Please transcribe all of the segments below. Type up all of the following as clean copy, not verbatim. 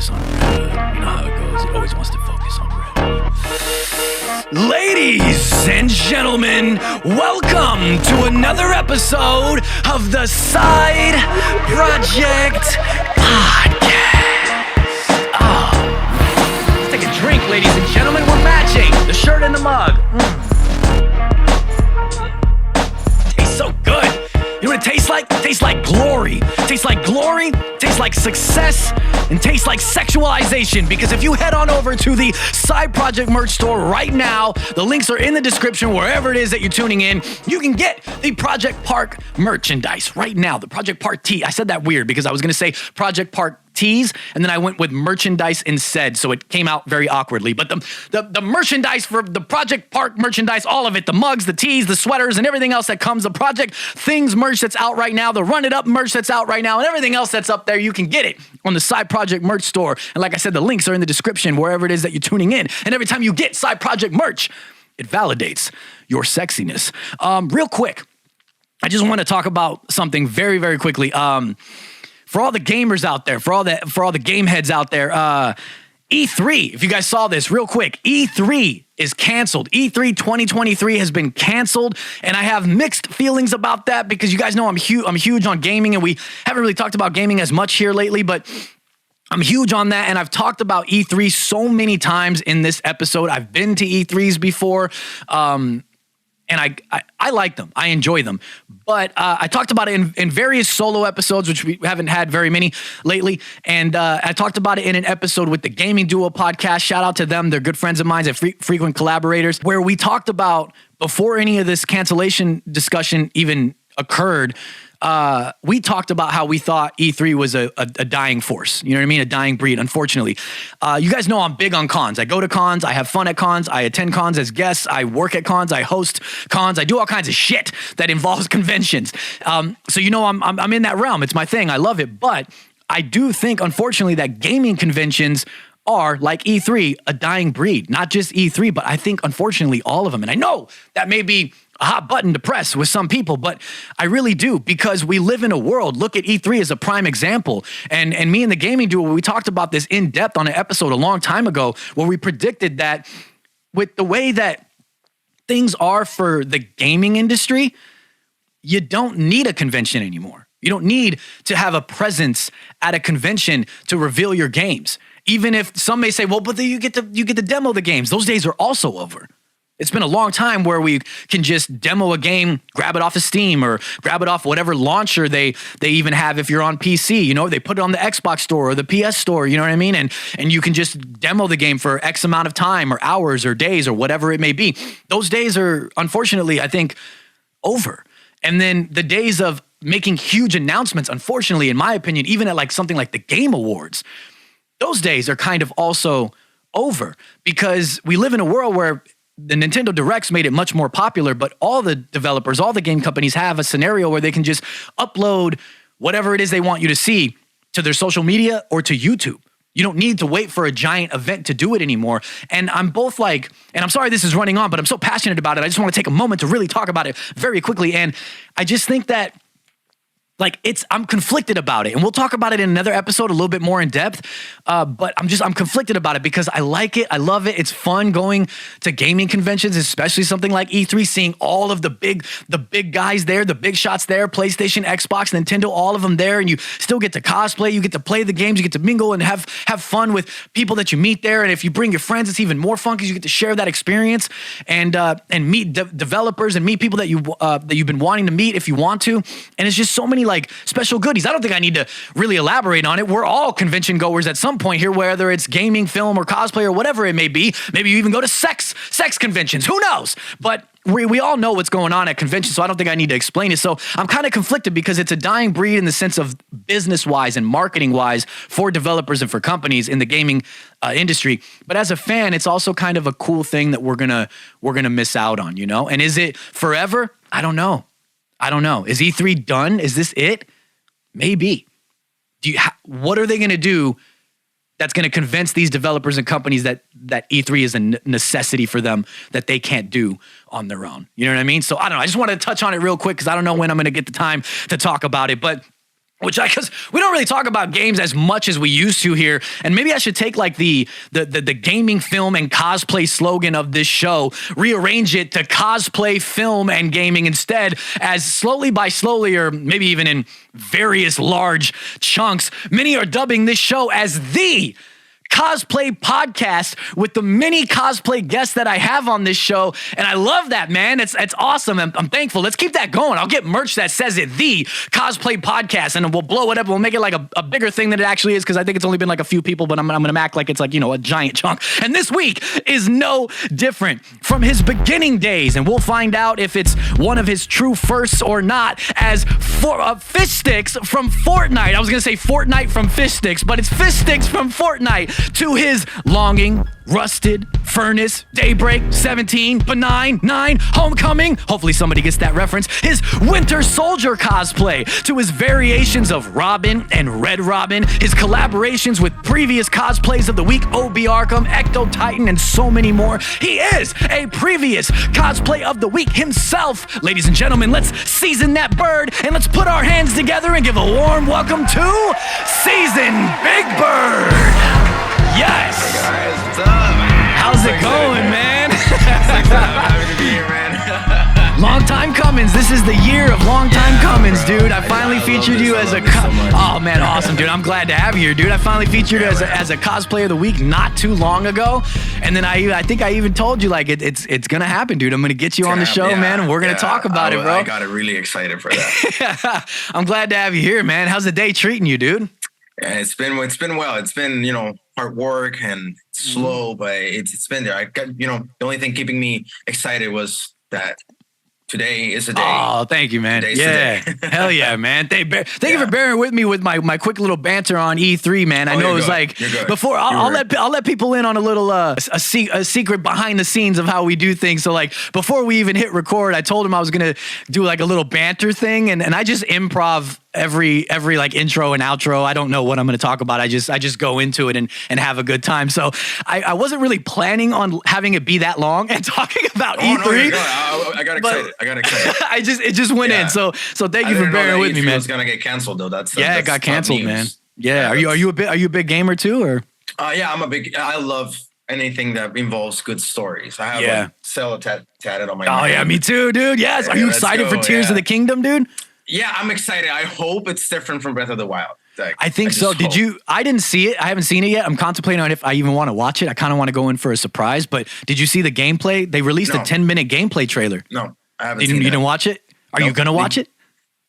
focus on red. You know how it goes. It always wants to focus on red. Ladies and gentlemen, welcome to another episode of the Side Projekt Podcast. Let's take a drink, ladies and gentlemen. We're matching the shirt and the mug. Tastes so good. You know what it tastes like? It tastes like glory. It tastes like glory, tastes like success, and tastes like sexualization. Because if you head on over to the Side Projekt merch store right now, the links are in the description wherever it is that you're tuning in. You can get the Projekt Park merchandise right now. The Projekt Park tee. I said that weird because I was going to say Projekt Park tees, and then I went with merchandise instead, so it came out very awkwardly. But the merchandise for the Projekt Park merchandise, all of it, the mugs, the tees, the sweaters, and everything else that comes, the Projekt Things merch that's out right now, the Run It Up merch that's out right now, and everything else that's up there, you can get it on the Side Projekt merch store. And like I said, the links are in the description wherever it is that you're tuning in. And every time you get Side Projekt merch, it validates your sexiness. Real quick, I just want to talk about something very, very quickly. For all the gamers out there, for all the game heads out there, E3, if you guys saw this real quick, E3 is canceled. E3 2023 has been canceled, and I have mixed feelings about that because you guys know I'm huge on gaming, and we haven't really talked about gaming as much here lately, but I'm huge on that, and I've talked about E3 so many times in this episode. I've been to E3s before, and I like them. I enjoy them. But I talked about it in various solo episodes, which we haven't had very many lately. And I talked about it in an episode with the Gaming Duo podcast. Shout out to them. They're good friends of mine and frequent collaborators, where we talked about, before any of this cancellation discussion even occurred, we talked about how we thought E3 was a dying force. You know what I mean? A dying breed, unfortunately. You guys know I'm big on cons. I go to cons. I have fun at cons. I attend cons as guests. I work at cons. I host cons. I do all kinds of shit that involves conventions. So you know I'm in that realm. It's my thing. I love it. But I do think, unfortunately, that gaming conventions are, like E3, a dying breed. Not just E3, but I think, unfortunately, all of them. And I know that may be a hot button to press with some people, but I really do, because we live in a world. Look at E3 as a prime example. And me and the Gaming Duo, we talked about this in depth on an episode a long time ago, where we predicted that with the way that things are for the gaming industry, you don't need a convention anymore. You don't need to have a presence at a convention to reveal your games. Even if some may say, well, but you get to demo the games. Those days are also over. It's been a long time where we can just demo a game, grab it off of Steam or grab it off whatever launcher they even have if you're on PC. You know, they put it on the Xbox store or the PS store, you know what I mean? And you can just demo the game for X amount of time or hours or days or whatever it may be. Those days are, unfortunately, I think, over. And then the days of making huge announcements, unfortunately, in my opinion, even at like something like the Game Awards, those days are kind of also over, because we live in a world where the Nintendo Directs made it much more popular, but all the developers, all the game companies have a scenario where they can just upload whatever it is they want you to see to their social media or to YouTube. You don't need to wait for a giant event to do it anymore. And I'm both like, and I'm sorry this is running on, but I'm so passionate about it. I just want to take a moment to really talk about it very quickly. And I just think that, like, I'm conflicted about it, and we'll talk about it in another episode a little bit more in depth. But I'm conflicted about it because I like it. I love it. It's fun going to gaming conventions, especially something like E3, seeing all of the big guys there, the big shots there, PlayStation, Xbox, Nintendo, all of them there. And you still get to cosplay. You get to play the games. You get to mingle and have fun with people that you meet there. And if you bring your friends, it's even more fun because you get to share that experience and meet developers and meet people that you've been wanting to meet if you want to. And it's just so many like special goodies. I don't think I need to really elaborate on it. We're all convention goers at some point here, whether it's gaming, film, or cosplay, or whatever it may be. Maybe you even go to sex conventions. Who knows? But we all know what's going on at conventions, so I don't think I need to explain it. So I'm kind of conflicted because it's a dying breed in the sense of business-wise and marketing-wise for developers and for companies in the gaming industry. But as a fan, it's also kind of a cool thing that we're gonna miss out on, you know? And is it forever? I don't know. Is E3 done? Is this it? Maybe. What are they going to do that's going to convince these developers and companies that E3 is a necessity for them that they can't do on their own? You know what I mean? So I don't know. I just wanted to touch on it real quick because I don't know when I'm going to get the time to talk about it. But Because we don't really talk about games as much as we used to here, and maybe I should take like the gaming, film, and cosplay slogan of this show, rearrange it to cosplay, film, and gaming instead, as slowly, or maybe even in various large chunks, many are dubbing this show as the cosplay podcast with the many cosplay guests that I have on this show. And I love that, man. It's awesome. I'm thankful. Let's keep that going. I'll get merch that says it, the cosplay podcast, and we'll blow it up. We'll make it like a bigger thing than it actually is, because I think it's only been like a few people, but I'm going to act like it's like, a giant chunk. And this week is no different from his beginning days. And we'll find out if it's one of his true firsts or not, as for fish sticks from Fortnite. I was going to say Fortnite from fish sticks, but it's fish sticks from Fortnite. To his longing, rusted, furnace, daybreak, 17, benign, 9, homecoming. Hopefully somebody gets that reference. His Winter Soldier cosplay. To his variations of Robin and Red Robin. His collaborations with previous cosplays of the week, OB Arkham, Ecto Titan, and so many more. He is a previous cosplay of the week himself. Ladies and gentlemen, let's season that bird and let's put our hands together and give a warm welcome to Season Big Bird. Yes. Hey guys, what's up, man? How's it going, man? I'm happy to be here, man. Long time comings. This is the year of long time comings, dude. I finally featured you as a oh man, awesome, dude. I'm glad to have you here, dude. I finally featured you as a cosplay of the week not too long ago, and then I think I even told you like it's gonna happen, dude. I'm gonna get you on the show, man, and we're gonna talk about it, bro. I got really excited for that. I'm glad to have you here, man. How's the day treating you, dude? Yeah, it's been well. It's been hard work and slow, but it's been there. I got the only thing keeping me excited was that today is the day. Oh, thank you, man. Yeah. Hell yeah, man. Thank you for bearing with me with my quick little banter on E3, man. I know it was like before I'll let people in on a little a secret behind the scenes of how we do things. So like before we even hit record, I told him I was going to do like a little banter thing, and I just improv every like intro and outro. I don't know what I'm going to talk about. I just go into it and have a good time. So I wasn't really planning on having it be that long and talking about E3. No, I got excited. It just went in. So thank you for bearing with me, man. It's gonna get canceled though. That's it got canceled, man. Yeah. Are you a big gamer too, or? Yeah, I love anything that involves good stories. I have Zelda tatted on my neck. Oh yeah, me too, dude. Yes. Are you excited for Tears of the Kingdom, dude? Yeah, I'm excited. I hope it's different from Breath of the Wild. I think so. Did you? I didn't see it. I haven't seen it yet. I'm contemplating on if I even want to watch it. I kind of want to go in for a surprise. But did you see the gameplay? They released a 10-minute gameplay trailer. No, I haven't. You didn't watch it? Are you gonna watch it?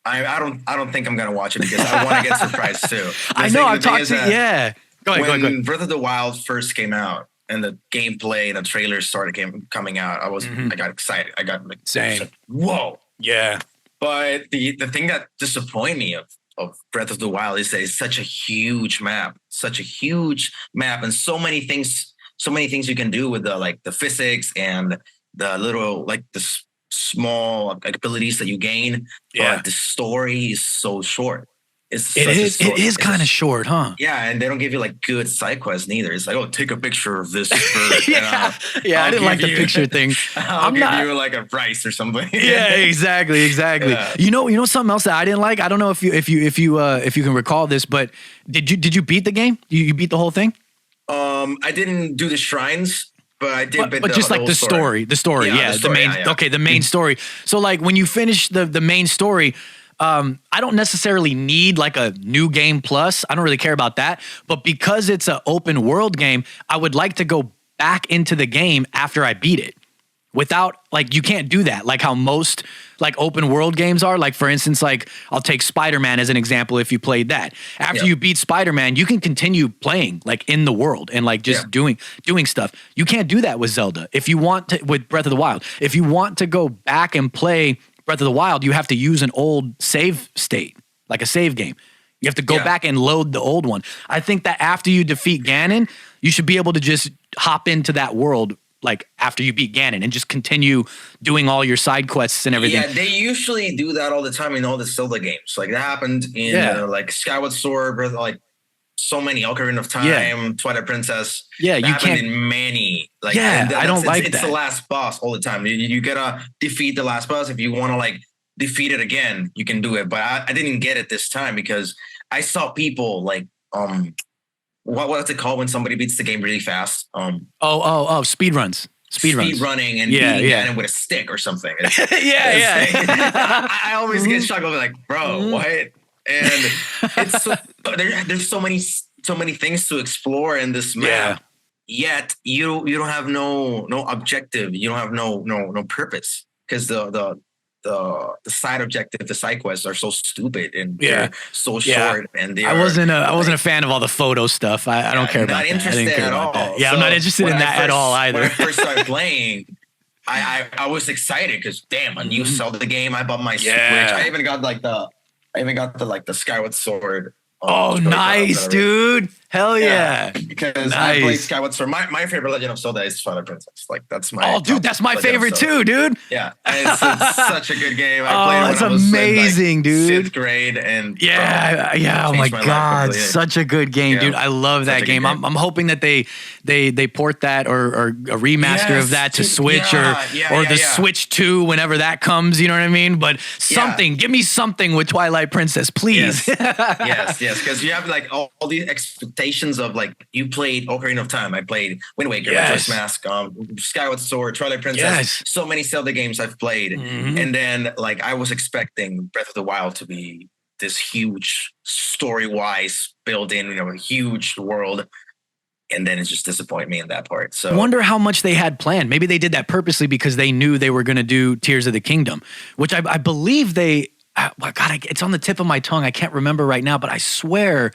I don't think I'm gonna watch it because I want to get surprised too. I know. I've talked to Go ahead. When Breath of the Wild first came out and the gameplay and the trailer started coming out, I got excited. I got like, same. Whoa. Yeah. But the thing that disappointed me of Breath of the Wild is that it's such a huge map, and so many things you can do with the physics and the little the small abilities that you gain. Yeah, but the story is so short. It is kind of short, huh? Yeah, and they don't give you good side quests neither. It's like, take a picture of this bird. I didn't like the picture thing. I'll give you a price or something. Yeah, exactly. Yeah. You know something else that I didn't like. I don't know if you can recall this, but did you beat the game? You beat the whole thing? I didn't do the shrines. But I did, but just like the story, the main story. So when you finish the main story, I don't necessarily need a new game plus. I don't really care about that. But because it's an open world game, I would like to go back into the game after I beat it. Without you can't do that. How most open world games are. For instance, I'll take Spider-Man as an example. If you played that after you beat Spider-Man, you can continue playing in the world and doing stuff. You can't do that with Zelda. If you want to, with Breath of the Wild, if you want to go back and play Breath of the Wild, you have to use an old save state, like a save game. You have to go back and load the old one. I think that after you defeat Ganon, you should be able to just hop into that world after you beat Ganon and just continue doing all your side quests and everything. Yeah, they usually do that all the time in all the Zelda games. That happened in Skyward Sword, so many, Ocarina of Time, Twilight Princess. Yeah, that happened in many. I don't like that. It's the last boss all the time. You gotta defeat the last boss if you want to defeat it again, you can do it. But I didn't get it this time because I saw people like what's it called when somebody beats the game really fast? Speed runs. Speed running and beating Ganon with a stick or something. I always get shocked. I'm like, bro, what? And it's there's so many things to explore in this map. Yet you don't have no objective. You don't have no purpose because the side objective, the side quests are so stupid and they're so short. And I wasn't a fan of all the photo stuff. I don't care about that. Not interested at all. Yeah, so I'm not interested in that at all either. When I first started playing, I was excited because damn, a new Zelda game. I bought my Switch. I even got the Skyward Sword. Oh, nice, dude. Hell yeah. Because I played Skyward Sword. My favorite Legend of Zelda is Twilight Princess. Like, that's my... Oh, dude, that's my favorite too, dude. Yeah. It's such a good game. I played it when I was amazing, dude. 5th grade. And oh my God. Such a good game, dude. I love that game. I'm hoping that they port that or a remaster of that to Switch or the Switch 2 whenever that comes. You know what I mean? But give me something with Twilight Princess, please. Yes. Because you have like all these expectations of like, you played Ocarina of Time. I played Wind Waker, Majora's Mask, Skyward Sword, Twilight Princess. So many Zelda games I've played. And then like I was expecting Breath of the Wild to be this huge story-wise built in, a huge world. And then it just disappointed me in that part. So I wonder how much they had planned. Maybe they did that purposely because they knew they were going to do Tears of the Kingdom, which I believe they... God, it's on the tip of my tongue. I can't remember right now, but I swear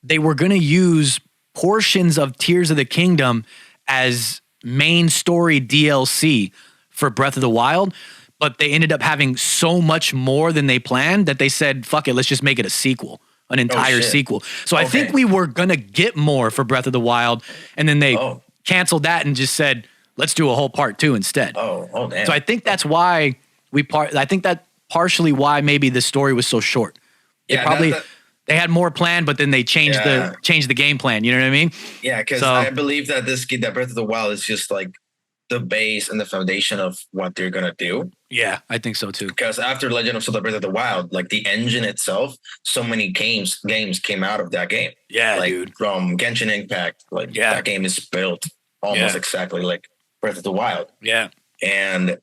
they were going to use portions of Tears of the Kingdom as main story DLC for Breath of the Wild, but they ended up having so much more than they planned that they said, fuck it, let's just make it a sequel, an entire sequel. So I think we were going to get more for Breath of the Wild, and then they canceled that and just said, let's do a whole part 2 instead. Oh, damn. So I think that's why partially why maybe the story was so short. They they had more planned, but then they changed the game plan. You know what I mean? Yeah, because I believe that that Breath of the Wild is just like the base and the foundation of what they're gonna do. Yeah, I think so too. Because after Legend of Zelda Breath of the Wild, like the engine itself, so many games came out of that game. Yeah, like dude. From Genshin Impact, that game is built almost exactly like Breath of the Wild. Yeah, and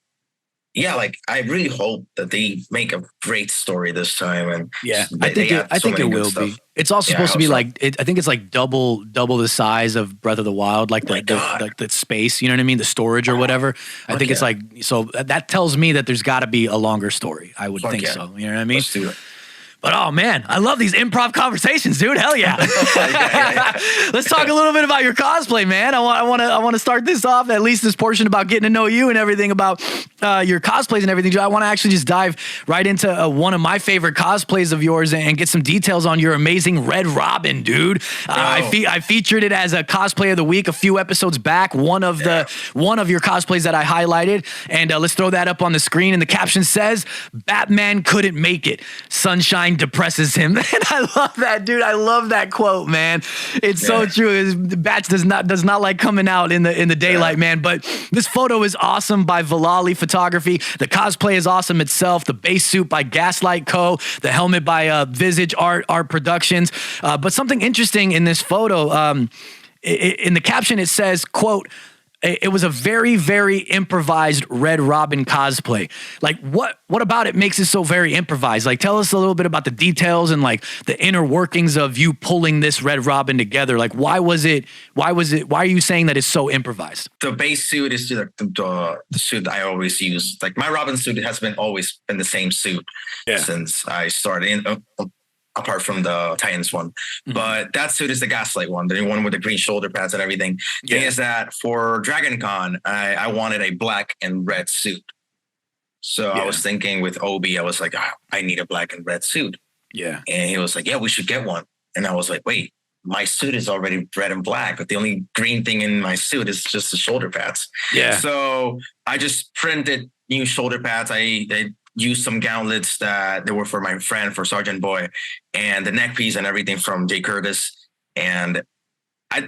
like I really hope that they make a great story this time. And I think it will be. It's also supposed to be I think it's like double the size of Breath of the Wild, like the space. You know what I mean? The storage or whatever. I think it's like, so that tells me that there's got to be a longer story. I would think so. You know what I mean? Let's do it. But oh man, I love these improv conversations, dude. Hell yeah. Let's talk a little bit about your cosplay, man. I want to start this off, at least this portion about getting to know you and everything about your cosplays and everything. I want to actually just dive right into one of my favorite cosplays of yours and get some details on your amazing Red Robin, dude. I featured it as a cosplay of the week a few episodes back. One of your cosplays that I highlighted, and let's throw that up on the screen. And the caption says, "Batman couldn't make it. Sunshine depresses him." And I love that, dude. I love that quote, man. It's so true. Bats does not like coming out in the daylight, man. But this photo is awesome by Valali Photography. The cosplay is awesome itself. The base suit by Gaslight Co. The helmet by Visage Art Productions. But something interesting in this photo, in the caption, it says, quote, "It was a very, very improvised Red Robin cosplay." Like, what about it makes it so very improvised? Like, tell us a little bit about the details and like the inner workings of you pulling this Red Robin together. Like, why are you saying that it's so improvised? The base suit is the suit I always use. Like, my Robin suit has always been the same suit since I started. Apart from the Titans one. But that suit is the Gaslight one, the one with the green shoulder pads and everything. The thing is that for Dragon Con, I wanted a black and red suit. So I was thinking with Obi, I was like, I need a black and red suit. Yeah. And he was like, yeah, we should get one. And I was like, wait, my suit is already red and black, but the only green thing in my suit is just the shoulder pads. Yeah. So I just printed new shoulder pads. I used some gauntlets that they were for my friend, for Sergeant Boy, and the neck piece and everything from Jay Curtis. And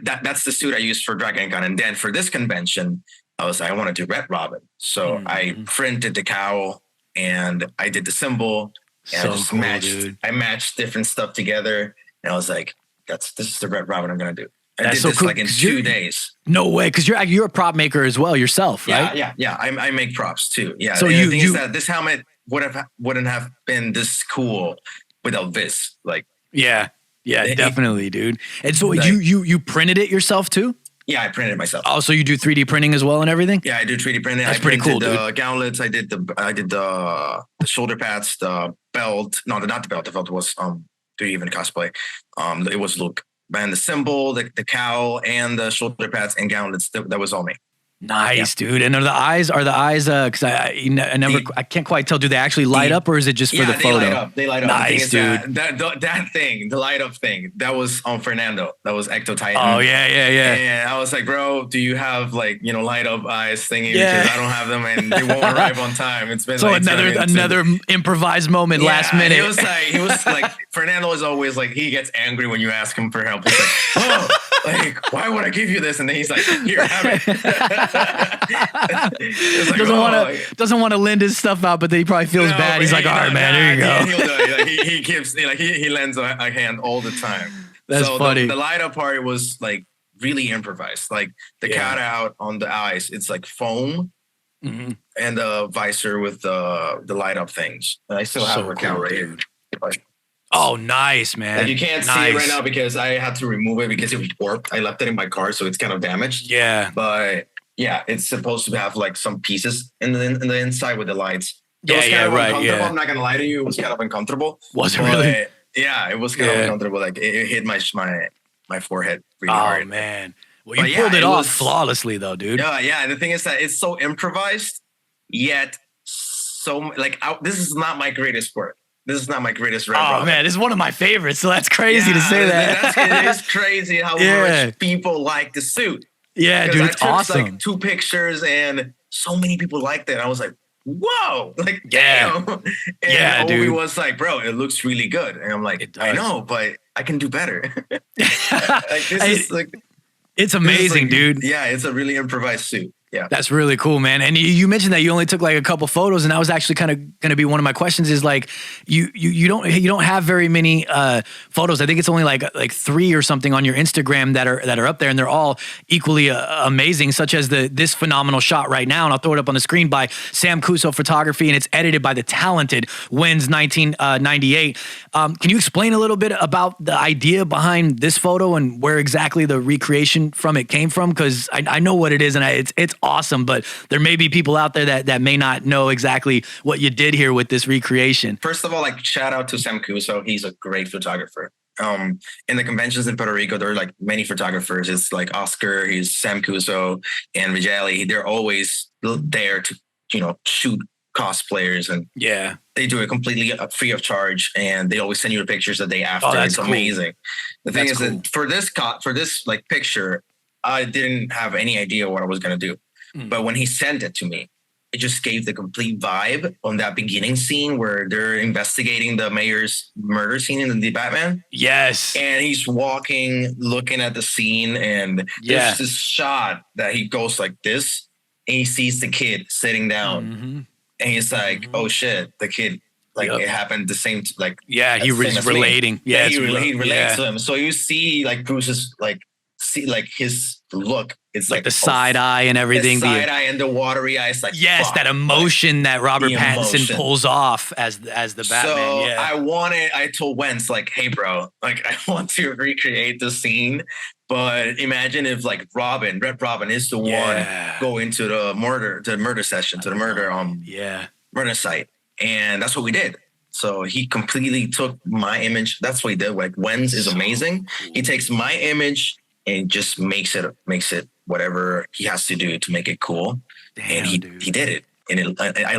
that's the suit I used for Dragon Con. And then for this convention, I was like, I want to do Red Robin. So I printed the cowl and I did the symbol. And So cool, dude. I matched different stuff together, and I was like, this is the Red Robin I'm gonna do. I That's did so this cool, like in 'cause 2 days. No way, because you're a prop maker as well yourself, right? Yeah. I make props too. Yeah. So and you the thing you is that this helmet wouldn't have been this cool without this. Like, yeah definitely, dude. And so like, you printed it yourself too? yeah, I printed it myself. Oh, so you do 3D printing as well and everything? Yeah, I do 3D printing. That's I pretty printed cool, the dude. gauntlets. I did the shoulder pads, the belt. No, not the belt. The belt was 3D even cosplay. It was Luke. And the symbol, the cowl, and the shoulder pads and gauntlets. That was all me. Nice, dude. And are the eyes? Because I can't quite tell. Do they actually light up, or is it just for the photo? They light up. They light up. Nice, dude. That thing, the light up thing, that was on Fernando. That was Ecto Titan. Oh yeah. And I was like, bro, do you have like light up eyes thingy? Because I don't have them, and they won't arrive on time. It's been so like another improvised moment last minute. He was like Fernando is always like, he gets angry when you ask him for help. He's like, oh, like, why would I give you this? And then he's like, here, have it. Like, doesn't want to lend his stuff out, but then he probably feels bad. He's like, all right, man, here you go. He'll do it. He gives he lends a hand all the time. That's funny. The light up part was like really improvised. Like the cutout on the eyes, it's like foam, and the visor with the light up things. And I still have a cowl right here. Oh, nice, man. Like you can't see it right now because I had to remove it because it was warped. I left it in my car, so it's kind of damaged. Yeah. But yeah, it's supposed to have like some pieces in the inside with the lights. It was kind of uncomfortable. Yeah. I'm not gonna lie to you, it was kind of uncomfortable. Was it really? Yeah, it was kind of uncomfortable. Like it hit my forehead really hard. Oh man. Well, you pulled it off flawlessly though, dude. Yeah. And the thing is that it's so improvised, yet so like this is not my greatest work. This is not my greatest Red Robin. Man, this is one of my favorites, so that's crazy to say that. It is crazy how much people like the suit. Yeah, dude, it's awesome. Like 2 pictures and so many people liked it. I was like, whoa, like damn. And Obi was like, bro, it looks really good. And I'm like, I know, but I can do better. Like this is like, it's amazing, dude. Yeah, it's a really improvised suit. Yeah, that's really cool, man. And you mentioned that you only took like a couple photos, and that was actually kind of going to be one of my questions. Is like you don't have very many photos. I think it's only like 3 or something on your Instagram that are up there, and they're all equally amazing. Such as this phenomenal shot right now, and I'll throw it up on the screen by Sam Kuso Photography, and it's edited by the talented Wins 1998. Can you explain a little bit about the idea behind this photo and where exactly the recreation from it came from? Because I know what it is, and it's awesome, but there may be people out there that may not know exactly what you did here with this recreation. First of all, like shout out to Sam Kuso. He's a great photographer. In the conventions in Puerto Rico, there are like many photographers. It's like Oscar, he's Sam Kuso, and Vijali. They're always there to, shoot cosplayers, and they do it completely free of charge, and they always send you the pictures the day after. It's amazing. The thing is that for this like picture, I didn't have any idea what I was gonna do. But when he sent it to me, it just gave the complete vibe on that beginning scene where they're investigating the mayor's murder scene in the Batman. Yes. And he's walking, looking at the scene, and there's this shot that he goes like this, and he sees the kid sitting down, and he's like, "Oh shit, the kid." Like it happened the same, he was relating. Yeah, he relates to him. So you see, like Bruce's his look. It's like the side eye and everything. The side eye and the watery eyes. Like that emotion that Robert Pattinson pulls off as the Batman. So I told Wentz like, hey bro, like I want to recreate the scene, but imagine if like Red Robin is the one going to the murder session, to the murder site, and that's what we did. So he completely took my image. That's what he did. Like Wentz is amazing. Cool. He takes my image and just makes it whatever he has to do to make it cool. Damn, and he did it. And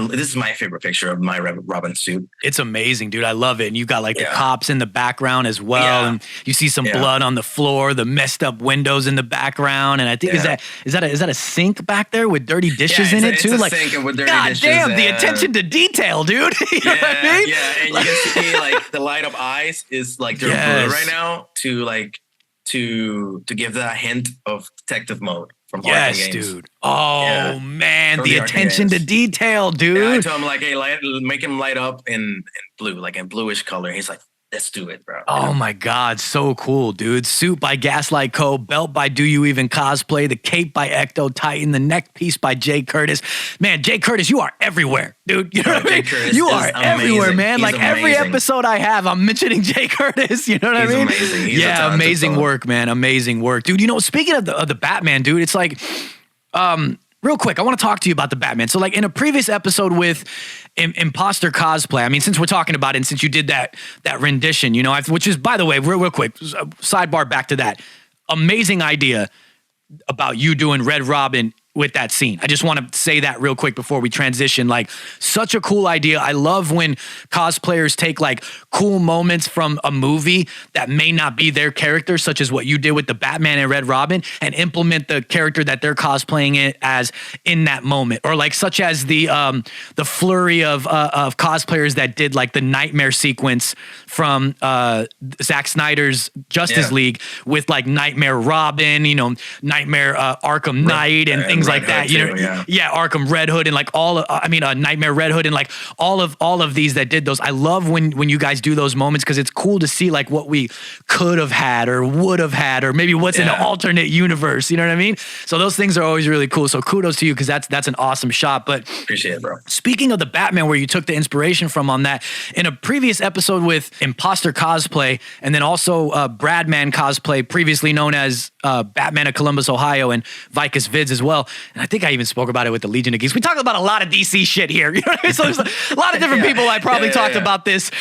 this is my favorite picture of my Robin suit. It's amazing, dude. I love it. And you've got like the cops in the background as well. And you see some blood on the floor, the messed up windows in the background. And I think is that a sink back there with dirty dishes in it too? It's a sink with dirty dishes. God damn, the attention to detail, dude. You know what I mean? Yeah, and you can see like the light up eyes is like they're blue right now to give that hint of detective mode from Arkham Yes, games. dude. Oh man, the attention to detail, dude. Yeah, I told him like, hey, make him light up in blue, like in bluish color. He's like, let's do it, bro. Oh my God, so cool, dude. Suit by Gaslight Co., belt by Do You Even Cosplay, the cape by Ecto Titan, the neck piece by Jay Curtis. Man, Jay Curtis, you are everywhere, dude. You know what I mean? You are everywhere, man. He's like every episode I have, I'm mentioning Jay Curtis. You know what I mean? Amazing. He's yeah, amazing work, man. Amazing work. Dude, you know, speaking of the Batman, dude, it's like, real quick, I want to talk to you about the Batman. So like in a previous episode with Imposter Cosplay, I mean, since we're talking about it and since you did that rendition, you know, which is, by the way, real quick, sidebar back to that. Amazing idea about you doing Red Robin with that scene. I just want to say that real quick before we transition. Like, such a cool idea. I love when cosplayers take like cool moments from a movie that may not be their character, such as what you did with the Batman and Red Robin, and implement the character that they're cosplaying it as in that moment. Or like such as the flurry of cosplayers that did like the nightmare sequence from Zack Snyder's Justice League with like Nightmare Robin, you know, Nightmare Arkham Knight and things like that, you know, Arkham Red Hood and like Nightmare Red Hood and like all of these that did those. I love when you guys do those moments because it's cool to see like what we could have had or would have had or maybe what's in an alternate universe. You know what I mean? So those things are always really cool. So kudos to you because that's an awesome shot. But appreciate it, bro. Speaking of the Batman, where you took the inspiration from on that, in a previous episode with Imposter Cosplay and then also Bradman Cosplay, previously known as Batman of Columbus, Ohio, and Vicus Vids as well. And I think I even spoke about it with the Legion of Geeks. We talk about a lot of DC shit here. You know what I mean? So there's a lot of different people I probably talked about this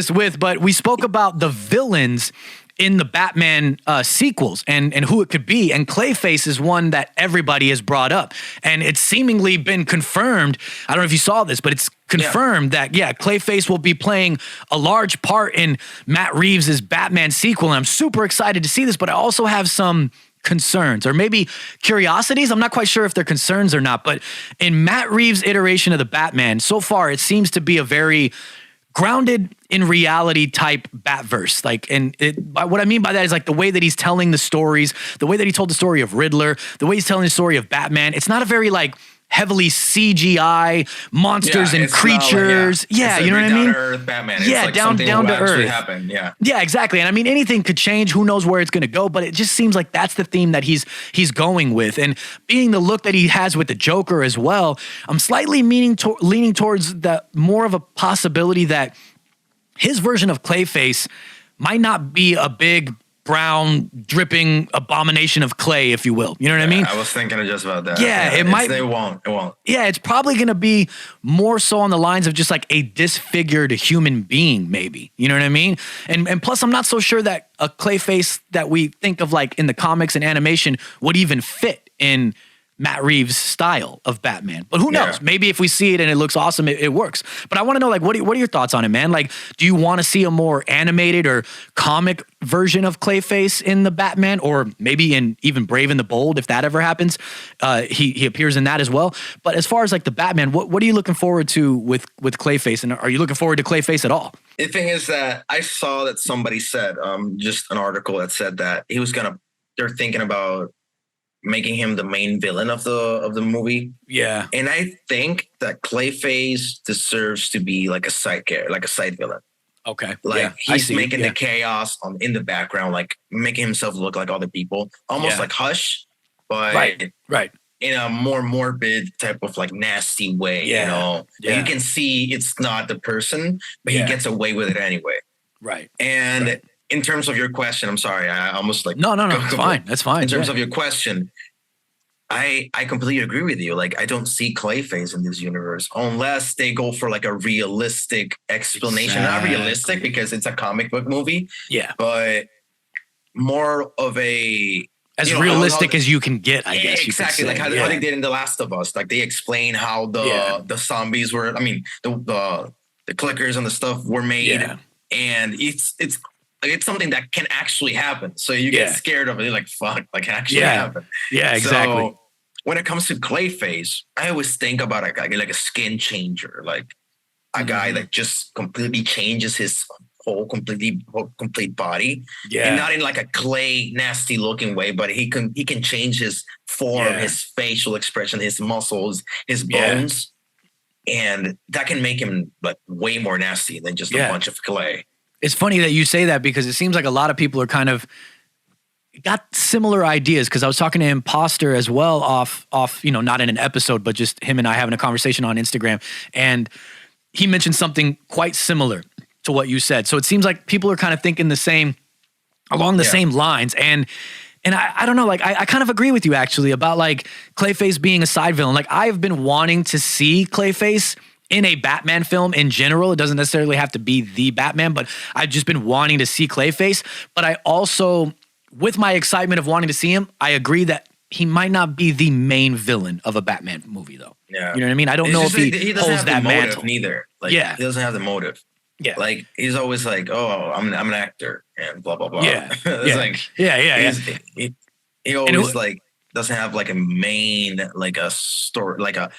with, but we spoke about the villains in the Batman sequels and who it could be. And Clayface is one that everybody has brought up. And it's seemingly been confirmed. I don't know if you saw this, but it's confirmed that, Clayface will be playing a large part in Matt Reeves' Batman sequel. And I'm super excited to see this, but I also have some concerns or maybe curiosities. I'm not quite sure if they're concerns or not, but in Matt Reeves' iteration of the Batman, so far it seems to be a very grounded in reality type Batverse. Like, and what I mean by that is like the way that he's telling the stories, the way that he told the story of Riddler, the way he's telling the story of Batman. It's not a very like heavily CGI monsters and creatures. You know what I mean? Down to earth Batman. Yeah, like down to earth. Happen. Yeah, exactly. And I mean, anything could change. Who knows where it's going to go? But it just seems like that's the theme that he's going with. And being the look that he has with the Joker as well, I'm slightly leaning towards the more of a possibility that his version of Clayface might not be a big brown dripping abomination of clay, if you will. You know what I mean? I was thinking just about that. Yeah, it might. It won't. Yeah, it's probably going to be more so on the lines of just like a disfigured human being, maybe. You know what I mean? And plus, I'm not so sure that a Clayface that we think of like in the comics and animation would even fit in Matt Reeves' style of Batman. But who knows? Maybe if we see it and it looks awesome, it works. But I want to know, like, what are your thoughts on it, man? Like, do you want to see a more animated or comic version of Clayface in the Batman, or maybe in even Brave and the Bold, if that ever happens? He appears in that as well. But as far as like the Batman, what are you looking forward to with Clayface? And are you looking forward to Clayface at all? The thing is that I saw that somebody said, just an article that said that they're thinking about making him the main villain of the movie. Yeah. And I think that Clayface deserves to be like a side character, like a side villain. Okay. Like he's making the chaos in the background, like making himself look like other people, almost like Hush, but right. in a more morbid type of like nasty way, you know? Yeah. You can see it's not the person, but he gets away with it anyway. Right. And in terms of your question, I'm sorry, I almost like no, it's fine. That's fine. In terms of your question, I completely agree with you. Like, I don't see Clayface in this universe unless they go for like a realistic explanation. Not realistic because it's a comic book movie. Yeah, but more of a as realistic as you can get, I guess. Exactly, like how they did in The Last of Us. Like they explain how the zombies were. I mean, the clickers and the stuff were made, and it's something that can actually happen. So you get scared of it. You're like, fuck, like can actually happen. Yeah, exactly. So when it comes to Clayface, I always think about a guy like a skin changer, like a guy that just completely changes his whole complete body, Yeah. and not in like a clay nasty looking way, but he can change his form, his facial expression, his muscles, his bones, and that can make him like way more nasty than just a bunch of clay. It's funny that you say that because it seems like a lot of people are kind of got similar ideas, because I was talking to Imposter as well off, not in an episode, but just him and I having a conversation on Instagram. And he mentioned something quite similar to what you said. So it seems like people are kind of thinking along the same lines. And I don't know, like I kind of agree with you actually about like Clayface being a side villain. Like I've been wanting to see Clayface in a Batman film in general. It doesn't necessarily have to be the Batman, but I've just been wanting to see Clayface. But I also, with my excitement of wanting to see him, I agree that he might not be the main villain of a Batman movie though. Yeah. You know what I mean? I don't know if he holds that mantle. Neither. Like, he doesn't have the motive. Yeah. Like he's always like, oh, I'm an actor and blah, blah, blah. Yeah. It's like, he always like doesn't have like a main, like a story, like a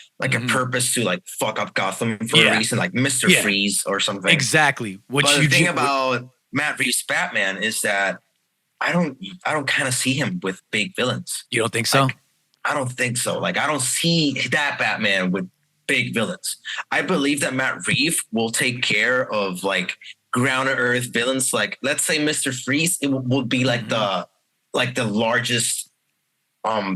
purpose to like fuck up Gotham for a reason, like Mr. Freeze or something. Exactly. But the thing about Matt Reeves' Batman is that I don't kind of see him with big villains. You don't think so? Like, I don't think so. Like I don't see that Batman with big villains. I believe that Matt Reeves will take care of like ground to earth villains. Like let's say Mr. Freeze, it would be like the largest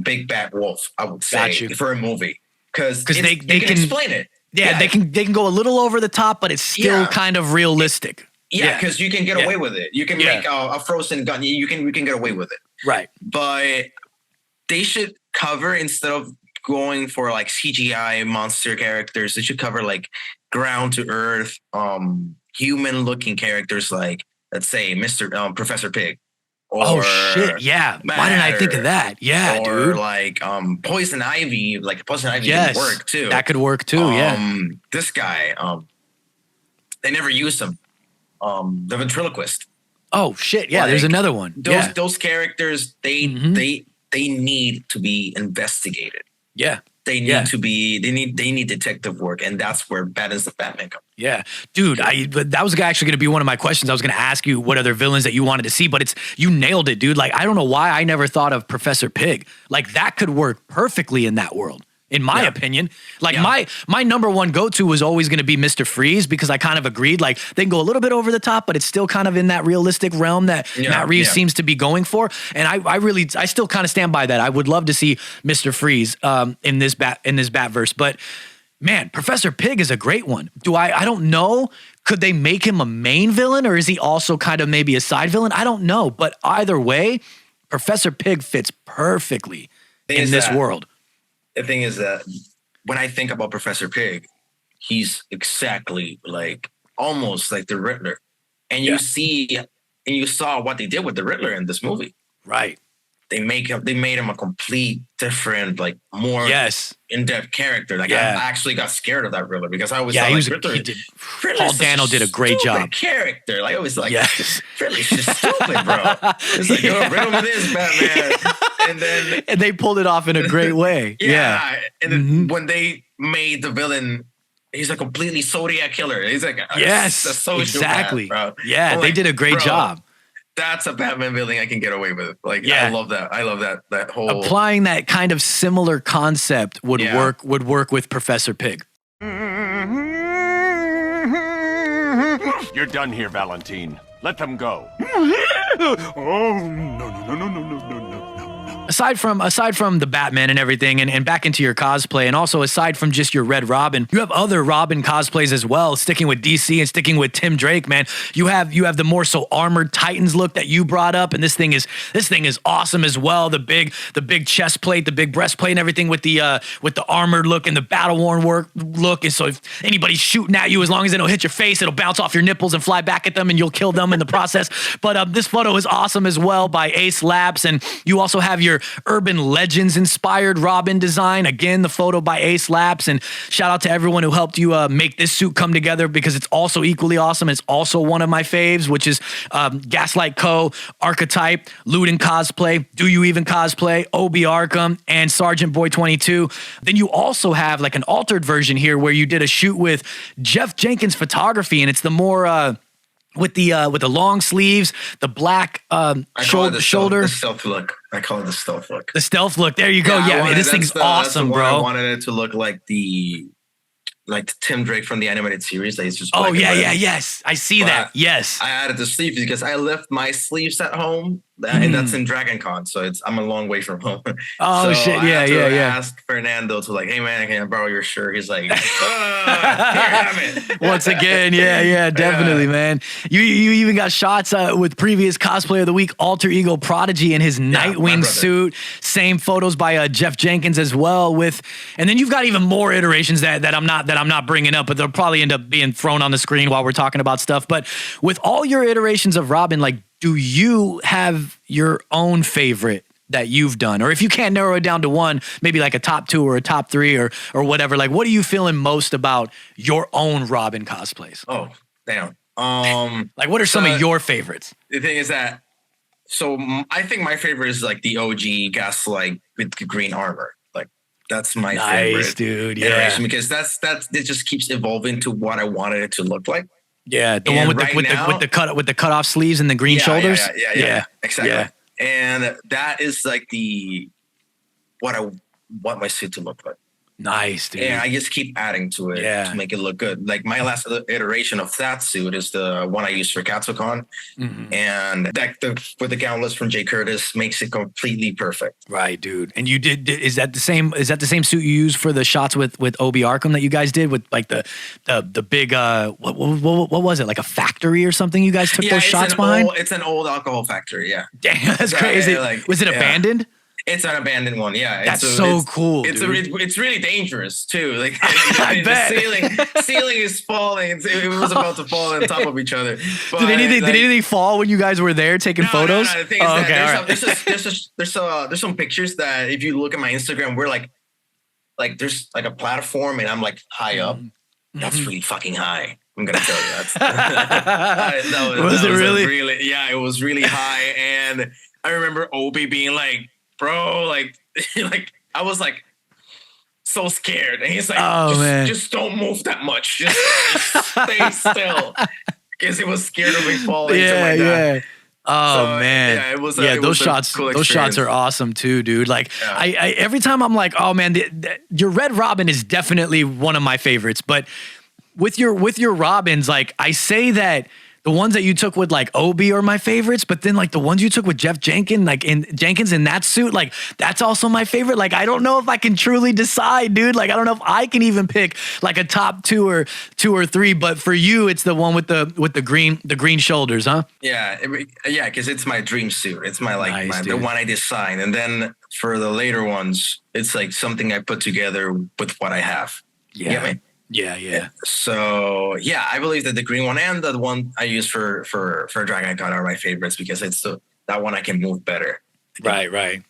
big bad wolf, I would say, for a movie, because they can explain it. Yeah, they can go a little over the top, but it's still kind of realistic. Yeah, because you can get away with it. You can make a frozen gun. You can get away with it. Right. But they should cover, instead of going for like CGI monster characters, they should cover like ground to earth, human looking characters, like let's say Professor Pig. Oh shit! Yeah, why didn't I think of that? Yeah, or like Poison Ivy. Like Poison Ivy could work too. That could work too. This guy, they never used him. The ventriloquist. Oh shit! Yeah, there's another one. Those characters, they need to be investigated. Yeah. They need to be. They need detective work, and that's where Batman's the Batman comes. Yeah, dude. That was actually going to be one of my questions. I was going to ask you what other villains that you wanted to see, but you nailed it, dude. Like I don't know why I never thought of Professor Pig. Like that could work perfectly in that world, in my opinion. Like my number one go-to was always going to be Mr. Freeze, because I kind of agreed. Like they can go a little bit over the top, but it's still kind of in that realistic realm that Matt Reeves seems to be going for. And I still kind of stand by that. I would love to see Mr. Freeze in this Batverse. But man, Professor Pig is a great one. I don't know. Could they make him a main villain, or is he also kind of maybe a side villain? I don't know. But either way, Professor Pig fits perfectly in this world. The thing is that when I think about Professor Pig, he's exactly like almost like the Riddler. And you saw what they did with the Riddler in this movie. Right. They made him a complete different, like more in-depth character. Like I actually got scared of that Riddler, because I always thought like Riddler. Paul Dano did a great job. Character. Like I was like, Riddler's just stupid, bro. It's like, oh, riddle me this, Batman. And they pulled it off in a great way. And then when they made the villain, he's a completely Zodiac killer. He's like a exactly. Bro. Yeah, they did a great job. That's a Batman villain I can get away with. Like I love that. I love that whole applying that kind of similar concept would work with Professor Pig. You're done here, Valentine. Let them go. Oh no. Aside from the Batman and everything, and back into your cosplay, and also aside from just your Red Robin, you have other Robin cosplays as well, sticking with DC and sticking with Tim Drake, man. You have the more so armored Titans look that you brought up, and this thing is awesome as well. The big chest plate, the big breastplate and everything with the armored look and the battle-worn look. And so if anybody's shooting at you, as long as they don't hit your face, it'll bounce off your nipples and fly back at them, and you'll kill them in the process. But this photo is awesome as well by Ace Labs, and you also have your Urban Legends inspired Robin design. Again, the photo by Ace Labs, and shout out to everyone who helped you make this suit come together, because it's also equally awesome. It's also one of my faves, which is Gaslight Co., Archetype, Luden Cosplay, Do You Even Cosplay, OB Arkham, and Sergeant Boy 22. Then you also have like an altered version here where you did a shoot with Jeff Jenkins Photography, and it's the more with the long sleeves, the black shoulder. The stealth look. I call it the stealth look. The stealth look. There you go. Yeah, man, this thing's awesome, bro. I wanted it to look like the Tim Drake from the animated series that is just yes, I see that. Yes, I added the sleeves because I left my sleeves at home, and that's in Dragon Con, so I'm a long way from home. Oh, so shit, yeah. I asked Fernando to like, hey man, can I borrow your shirt? He's like, here, have it. Once again, definitely, man. You even got shots with previous cosplayer of the week, Alter Ego Prodigy, in his Nightwing suit. Same photos by Jeff Jenkins as well. And then you've got even more iterations that I'm not bringing up, but they'll probably end up being thrown on the screen while we're talking about stuff. But with all your iterations of Robin, like, do you have your own favorite that you've done? Or if you can't narrow it down to one, maybe like a top 2 or a top 3 or whatever, like what are you feeling most about your own Robin cosplays? Oh, damn. Like what are some of your favorites? The thing is that, so I think my favorite is like the OG Gaslight with the green armor. Like that's my favorite, dude. iteration, because it just keeps evolving to what I wanted it to look like. Yeah, the one with the cut off sleeves and the green shoulders. Yeah, exactly. Yeah. And that is like what I want my suit to look like. Nice, dude. And I just keep adding to it to make it look good. Like my last iteration of that suit is the one I used for KatsuCon. And with the gauntlets from Jay Curtis makes it completely perfect. Right, dude. And you is that the same suit you used for the shots with Obi Arkham that you guys did with like the big what was it, like a factory or something you guys took those shots behind? It's an old alcohol factory, yeah. Damn, that's crazy. Was it abandoned? It's an abandoned one, yeah. That's so cool. It's really dangerous too. Like I bet. The ceiling is falling. It was about to fall on top of each other. But did anything fall when you guys were there taking photos? No. The thing is that there's some pictures that if you look at my Instagram, we're like there's like a platform and I'm like high up. That's really fucking high. I'm gonna tell you that. Was it really? Yeah, it was really high, and I remember Obi being like, bro, like I was like so scared, and he's like, just don't move that much, just stay still, because he was scared of me falling. Yeah. Oh man, yeah, it was. Those shots. Cool those shots are awesome too, dude. Like I every time I'm like, oh man, your Red Robin is definitely one of my favorites. But with your Robins, like I say that. The ones that you took with like Obi are my favorites, but then like the ones you took with Jeff Jenkins, like Jenkins in that suit, like that's also my favorite. Like I don't know if I can truly decide, dude. Like I don't know if I can even pick like a top 2 or 3. But for you, it's the one with the green shoulders, huh? Yeah, because it's my dream suit. It's my the one I designed, and then for the later ones, it's like something I put together with what I have. Yeah. You get me? Yeah. So I believe that the green one and the one I use for Dragon Con are my favorites because it's that one I can move better. Right.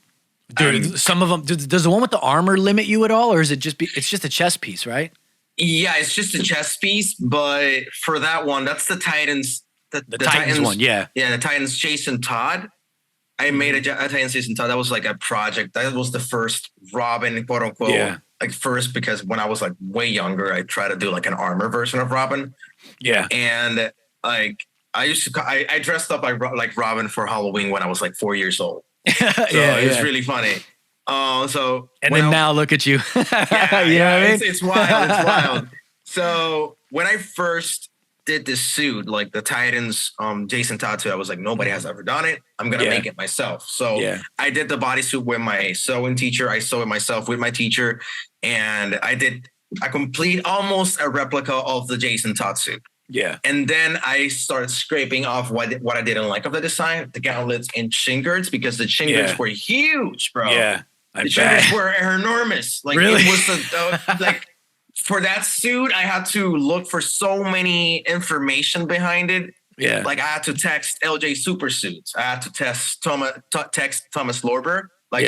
Dude, some of them. Does the one with the armor limit you at all, or is it it's just a chest piece, right? Yeah, it's just a chest piece. But for that one, that's the Titans. The Titans one, yeah. Yeah, the Titans Jason Todd. I made a Titans Jason Todd. That was like a project. That was the first Robin, quote unquote. Yeah. Like first, because when I was like way younger, I tried to do like an armor version of Robin. Yeah. And like I dressed up like Robin for Halloween when I was like 4 years old. So it's really funny. Now look at you. You know what I mean? It's wild. It's wild. So when I first did this suit, like the Titans Jason Todd suit, I was like, nobody has ever done it. I'm gonna make it myself. So I did the bodysuit with my sewing teacher. I sew it myself with my teacher, and I did a complete, almost a replica of the Jason Todd suit. Yeah. And then I started scraping off what I didn't like of the design, the gauntlets and shin guards, because the shin guards were huge, bro. Yeah. The shin guards were enormous. Like really? It was like for that suit, I had to look for so many information behind it. Yeah. Like I had to text LJ Super Suits. I had to text Thomas Lorber, like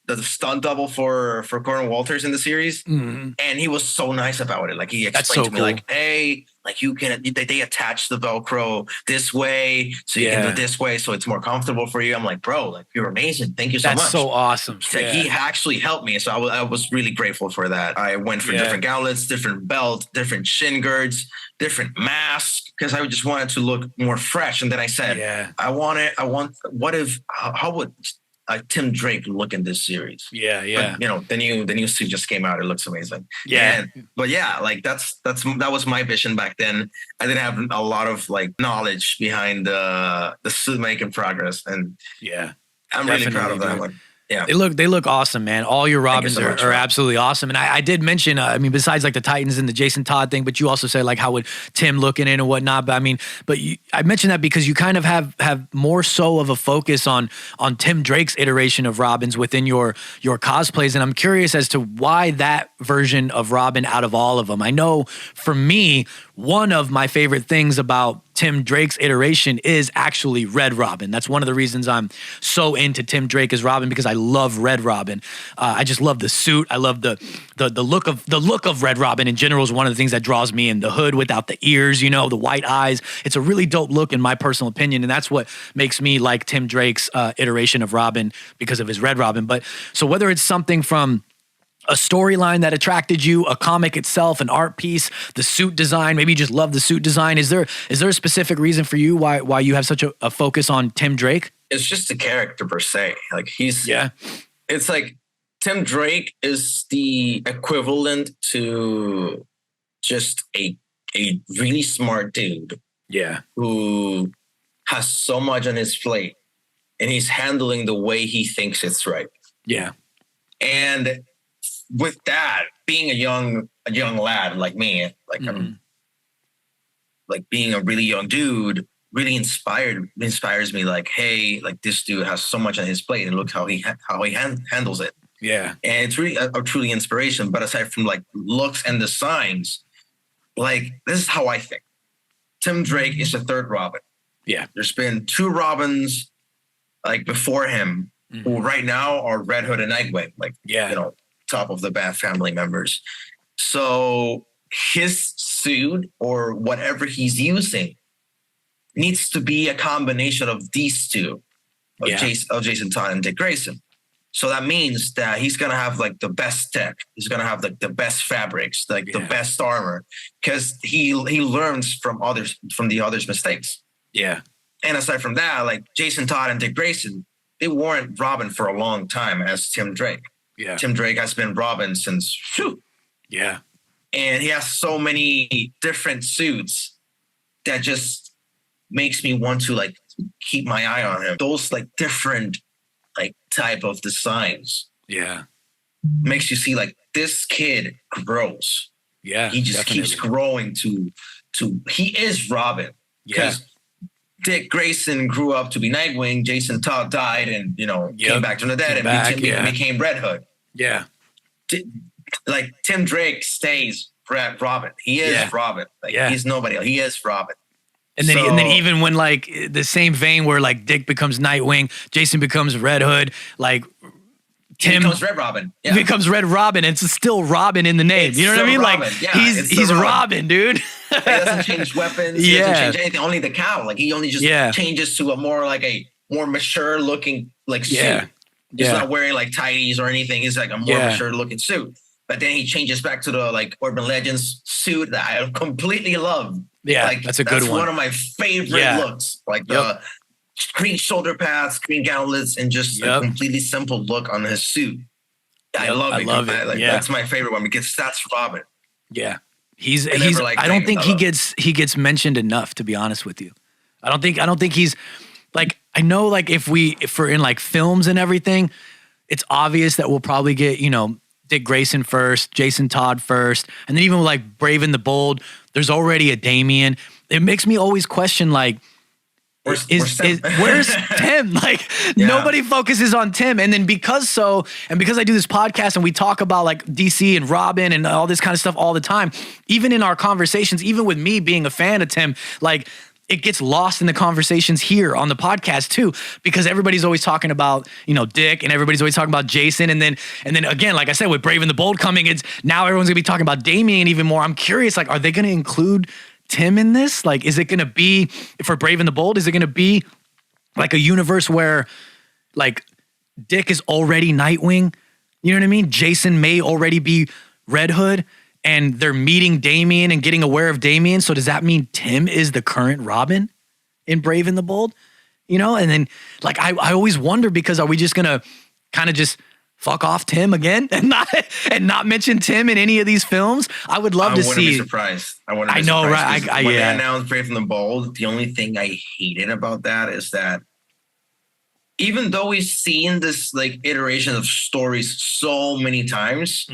the the stunt double for Corin Walters in the series, and he was so nice about it. Like he explained to me, like, hey, like they attach the Velcro this way, so you can do it this way, so it's more comfortable for you. I'm like, bro, like you're amazing. Thank you so much. That's so awesome. Like, he actually helped me, so I was really grateful for that. I went for different gauntlets, different belt, different shin guards, different masks, because I just wanted to look more fresh. And then I said, how would Tim Drake look in this series? But, the new suit just came out. It looks amazing. But like that was my vision back then. I didn't have a lot of like knowledge behind the suit making progress, and I'm really proud of that one. Yeah, they look awesome, man. All your Robins are absolutely awesome. And I did mention, I mean, besides like the Titans and the Jason Todd thing, but you also said like how would Tim look in it and whatnot. But I mean, I mentioned that because you kind of have more so of a focus on Tim Drake's iteration of Robins within your cosplays, and I'm curious as to why that version of Robin out of all of them. I know for me, one of my favorite things about Tim Drake's iteration is actually Red Robin. That's one of the reasons I'm so into Tim Drake as Robin, because I love Red Robin. I just love the suit. I love the look of Red Robin in general is one of the things that draws me in. The hood without the ears, the white eyes. It's a really dope look in my personal opinion, and that's what makes me like Tim Drake's iteration of Robin because of his Red Robin. But so whether it's something from a storyline that attracted you, a comic itself, an art piece, the suit design, maybe you just love the suit design. Is there a specific reason for you why you have such a focus on Tim Drake? It's just the character per se. Like it's like Tim Drake is the equivalent to just a really smart dude. Yeah. Who has so much on his plate and he's handling the way he thinks it's right. Yeah. And with that, being a young lad like me, like I'm like being a really young dude, really inspires me. Like, hey, like this dude has so much on his plate, and look how he handles it. Yeah, and it's really a truly inspiration. But aside from like looks and designs, like this is how I think. Tim Drake is the third Robin. Yeah, there's been two Robins like before him, who right now are Red Hood and Nightwing. Like, top of the Bat family members. So his suit or whatever he's using needs to be a combination of these two, of Jason Todd and Dick Grayson. So that means that he's gonna have like the best tech. He's gonna have like the best fabrics, like the best armor, because he learns from the others' mistakes. Yeah. And aside from that, like Jason Todd and Dick Grayson, they weren't Robin for a long time as Tim Drake. Yeah. Tim Drake has been Robin since and he has so many different suits that just makes me want to like keep my eye on him. Those like different like type of designs makes you see like this kid grows. Yeah, he just keeps growing to he is Robin. Because Dick Grayson grew up to be Nightwing. Jason Todd died and, came back from the dead and became Red Hood. Yeah. Like Tim Drake stays Robin. He is Robin. Like he's nobody else. He is Robin. And then even when like the same vein where like Dick becomes Nightwing, Jason becomes Red Hood, like Tim becomes Red Robin. Yeah. Becomes Red Robin. It's still Robin in the name. It's, you know what I mean? Robin. Like he's Robin, dude. He doesn't change weapons. He doesn't change anything. Only the cowl. Like he only just changes to a more mature looking like suit. He's not wearing like tighties or anything. He's like a more mature looking suit. But then he changes back to the like Urban Legends suit that I completely love. Yeah, like, that's a good one. That's one of my favorite looks. Like the green shoulder pads, green gauntlets, and just a completely simple look on his suit. I love it. Like, that's my favorite one because that's Robin. Yeah, he's. I don't think he gets mentioned enough. To be honest with you, I don't think he's like. I know like if we're in like films and everything, it's obvious that we'll probably get Dick Grayson first, Jason Todd first, and then even with like Brave and the Bold, there's already a Damien. It makes me always question like. Where's Tim? Like nobody focuses on Tim. And then because I do this podcast and we talk about like DC and Robin and all this kind of stuff all the time, even in our conversations, even with me being a fan of Tim, like it gets lost in the conversations here on the podcast too, because everybody's always talking about, Dick, and everybody's always talking about Jason. And then again, like I said, with Brave and the Bold coming, it's now everyone's gonna be talking about Damien even more. I'm curious, like, are they gonna include Tim in this? Like, is it gonna be, for Brave and the Bold, is it gonna be like a universe where like Dick is already Nightwing? You know what I mean? Jason may already be Red Hood, and they're meeting Damien and getting aware of Damien. So does that mean Tim is the current Robin in Brave and the Bold? And then like I always wonder, because are we just gonna kind of just fuck off Tim again and not mention Tim in any of these films? I would love to see. I wouldn't be surprised. I know, right? When they announced Brave and the Bold, the only thing I hated about that is that even though we've seen this like iteration of stories so many times,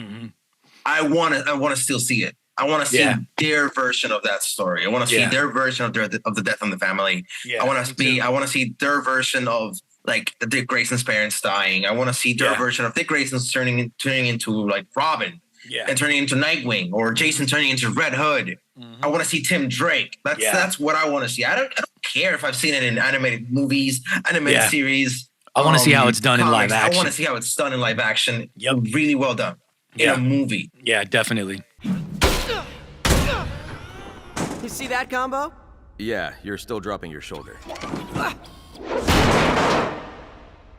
I want to still see it. I want to see their version of that story. I want to see their version of the death of the family. I want to see their version of like the Dick Grayson's parents dying. I want to see their version of Dick Grayson's turning into like Robin, and turning into Nightwing, or Jason turning into Red Hood. I want to see Tim Drake. That's what I want to see. I don't care if I've seen it in animated movies, animated series. I want to see how it's done in live action. I want to see how it's done in live action. Really well done in a movie. Yeah, definitely. You see that combo? Yeah, you're still dropping your shoulder.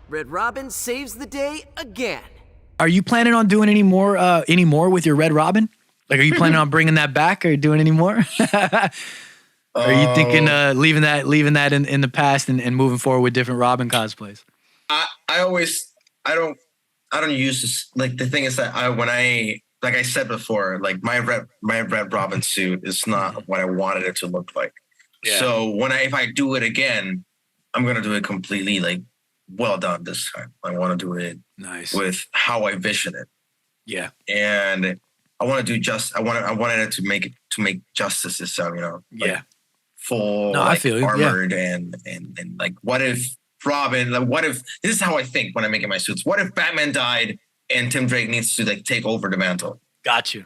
Red Robin saves the day again. Are you planning on doing any more with your Red Robin? Like, are you planning on bringing that back or doing any more? Are you thinking leaving that in the past and moving forward with different Robin cosplays? I don't use this. Like, the thing is that like I said before, like my Red Robin suit is not what I wanted it to look like. Yeah. So if I do it again, I'm gonna do it completely like well done this time. I want to do it nice with how I vision it. Yeah, and I want to do I wanted it to make justice this time. Full I feel armored and like, what if Robin? Like, what if this is how I think when I'm making my suits? What if Batman died and Tim Drake needs to like take over the mantle? Got you.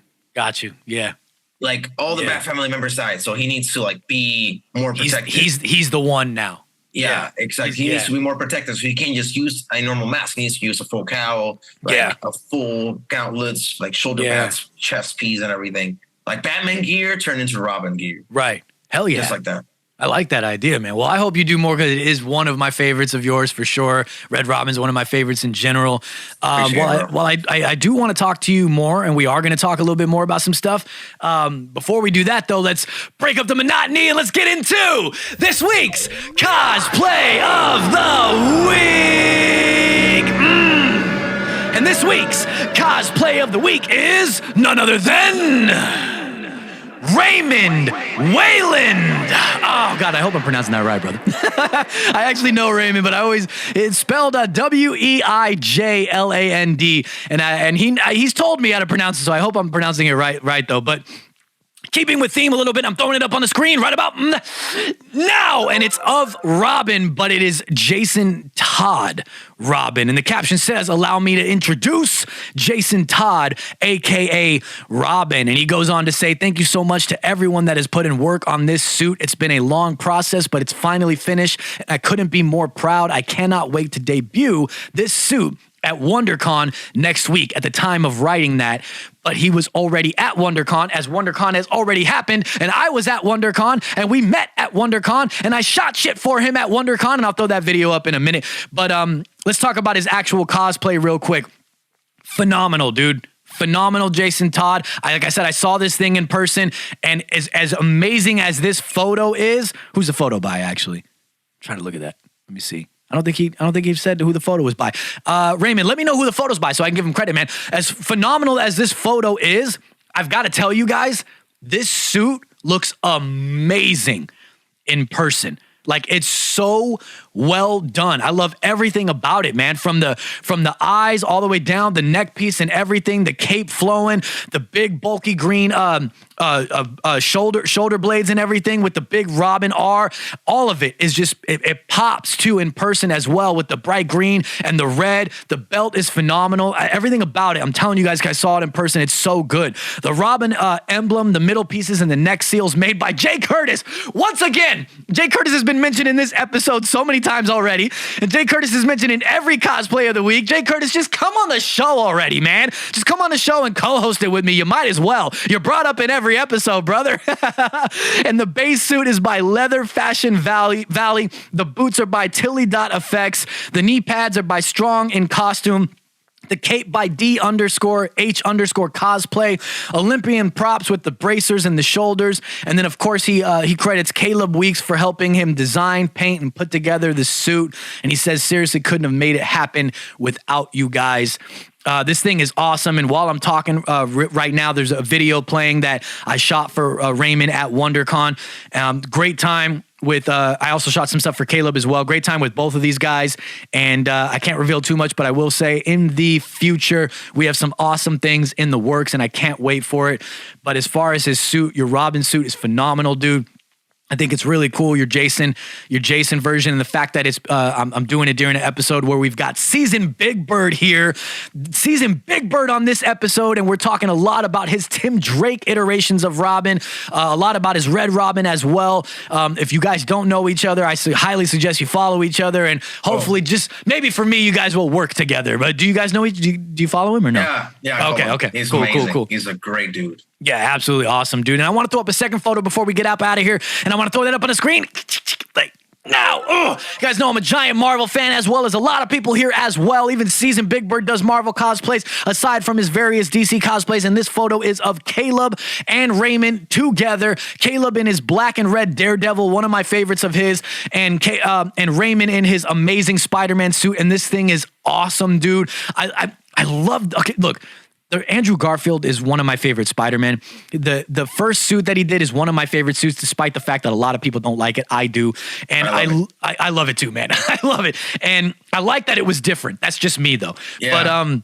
Yeah. Like, all the Bat family members died, so he needs to like be more protected. He's the one now. Yeah, exactly. He needs to be more protected, so he can't just use a normal mask. He needs to use a full cowl, a full gauntlets, like shoulder pads, chest piece, and everything. Like Batman gear turned into Robin gear. Right. Hell yeah. Just like that. I like that idea, man. Well, I hope you do more, because it is one of my favorites of yours for sure. Red Robin's one of my favorites in general. I do want to talk to you more, and we are going to talk a little bit more about some stuff. Before we do that, though, let's break up the monotony and let's get into this week's Cosplay of the Week. And this week's Cosplay of the Week is none other than Raymond Wayland. Oh, God, I hope I'm pronouncing that right, brother. I actually know Raymond, but it's spelled Weiland. And he's told me how to pronounce it, so I hope I'm pronouncing it right though. But keeping with theme a little bit, I'm throwing it up on the screen right about now. And it's of Robin, but it is Jason Todd Robin. And the caption says, "Allow me to introduce Jason Todd, a.k.a. Robin." And he goes on to say, "Thank you so much to everyone that has put in work on this suit. It's been a long process, but it's finally finished. And I couldn't be more proud. I cannot wait to debut this suit at WonderCon next week." At the time of writing that, but he was already at WonderCon, as WonderCon has already happened, and I was at WonderCon, and we met at WonderCon, and I shot shit for him at WonderCon, and I'll throw that video up in a minute. But let's talk about his actual cosplay real quick. Phenomenal, dude. Phenomenal, Jason Todd. Like I said, I saw this thing in person, and as amazing as this photo is, who's the photo by, actually? I'm trying to look at that. Let me see. I don't think he said who the photo was by. Raymond, let me know who the photo's by so I can give him credit, man. As phenomenal as this photo is, I've got to tell you guys, this suit looks amazing in person. Like, it's so well done. I love everything about it, man. From the eyes all the way down, the neck piece and everything, the cape flowing, the big bulky green shoulder blades and everything with the big Robin R. All of it is just, it pops too in person as well with the bright green and the red. The belt is phenomenal. Everything about it, I'm telling you guys saw it in person. It's so good. The Robin emblem, the middle pieces, and the neck seals made by Jay Curtis. Once again, Jay Curtis has been mentioned in this episode so many times already, and Jay Curtis is mentioned in every cosplay of the week. Jay Curtis, just come on the show already, man. Just come on the show and co-host it with me. You might as well. You're brought up in every episode, brother. And the base suit is by Leather Fashion Valley. The boots are by Tilly Effects. The knee pads are by Strong in Costume. The cape by D_H_ cosplay. Olympian props with the bracers and the shoulders. And then, of course, he credits Caleb Weeks for helping him design, paint, and put together the suit. And he says, seriously, couldn't have made it happen without you guys. This thing is awesome. And while I'm talking right now, there's a video playing that I shot for Raymond at WonderCon. Great time. I also shot some stuff for Caleb as well. Great time with both of these guys. And I can't reveal too much, but I will say in the future, we have some awesome things in the works and I can't wait for it. But as far as his suit, your Robin suit is phenomenal, dude. I think it's really cool, your Jason version, and the fact that it's I'm doing it during an episode where we've got Season Big Bird here. Season Big Bird on this episode, and we're talking a lot about his Tim Drake iterations of Robin, a lot about his Red Robin as well. If you guys don't know each other, I highly suggest you follow each other, and hopefully just maybe for me, you guys will work together. But do you guys know do you follow him or no? Yeah. Okay. He's cool, amazing. Cool. He's a great dude. Yeah, absolutely awesome, dude. And I want to throw up a second photo before we get up out of here, and I want to throw that up on the screen. Like, now. You guys know I'm a giant Marvel fan, as well as a lot of people here as well. Even Season Big Bird does Marvel cosplays aside from his various DC cosplays, and this photo is of Caleb and Raymond together. Caleb in his black and red Daredevil, one of my favorites of his, and Raymond in his amazing Spider-Man suit, and this thing is awesome, dude. I love. Okay, look. Andrew Garfield is one of my favorite Spider-Man. The first suit that he did is one of my favorite suits, despite the fact that a lot of people don't like it. I do. And I love it too, man. I love it. And I like that it was different. That's just me though. Yeah. But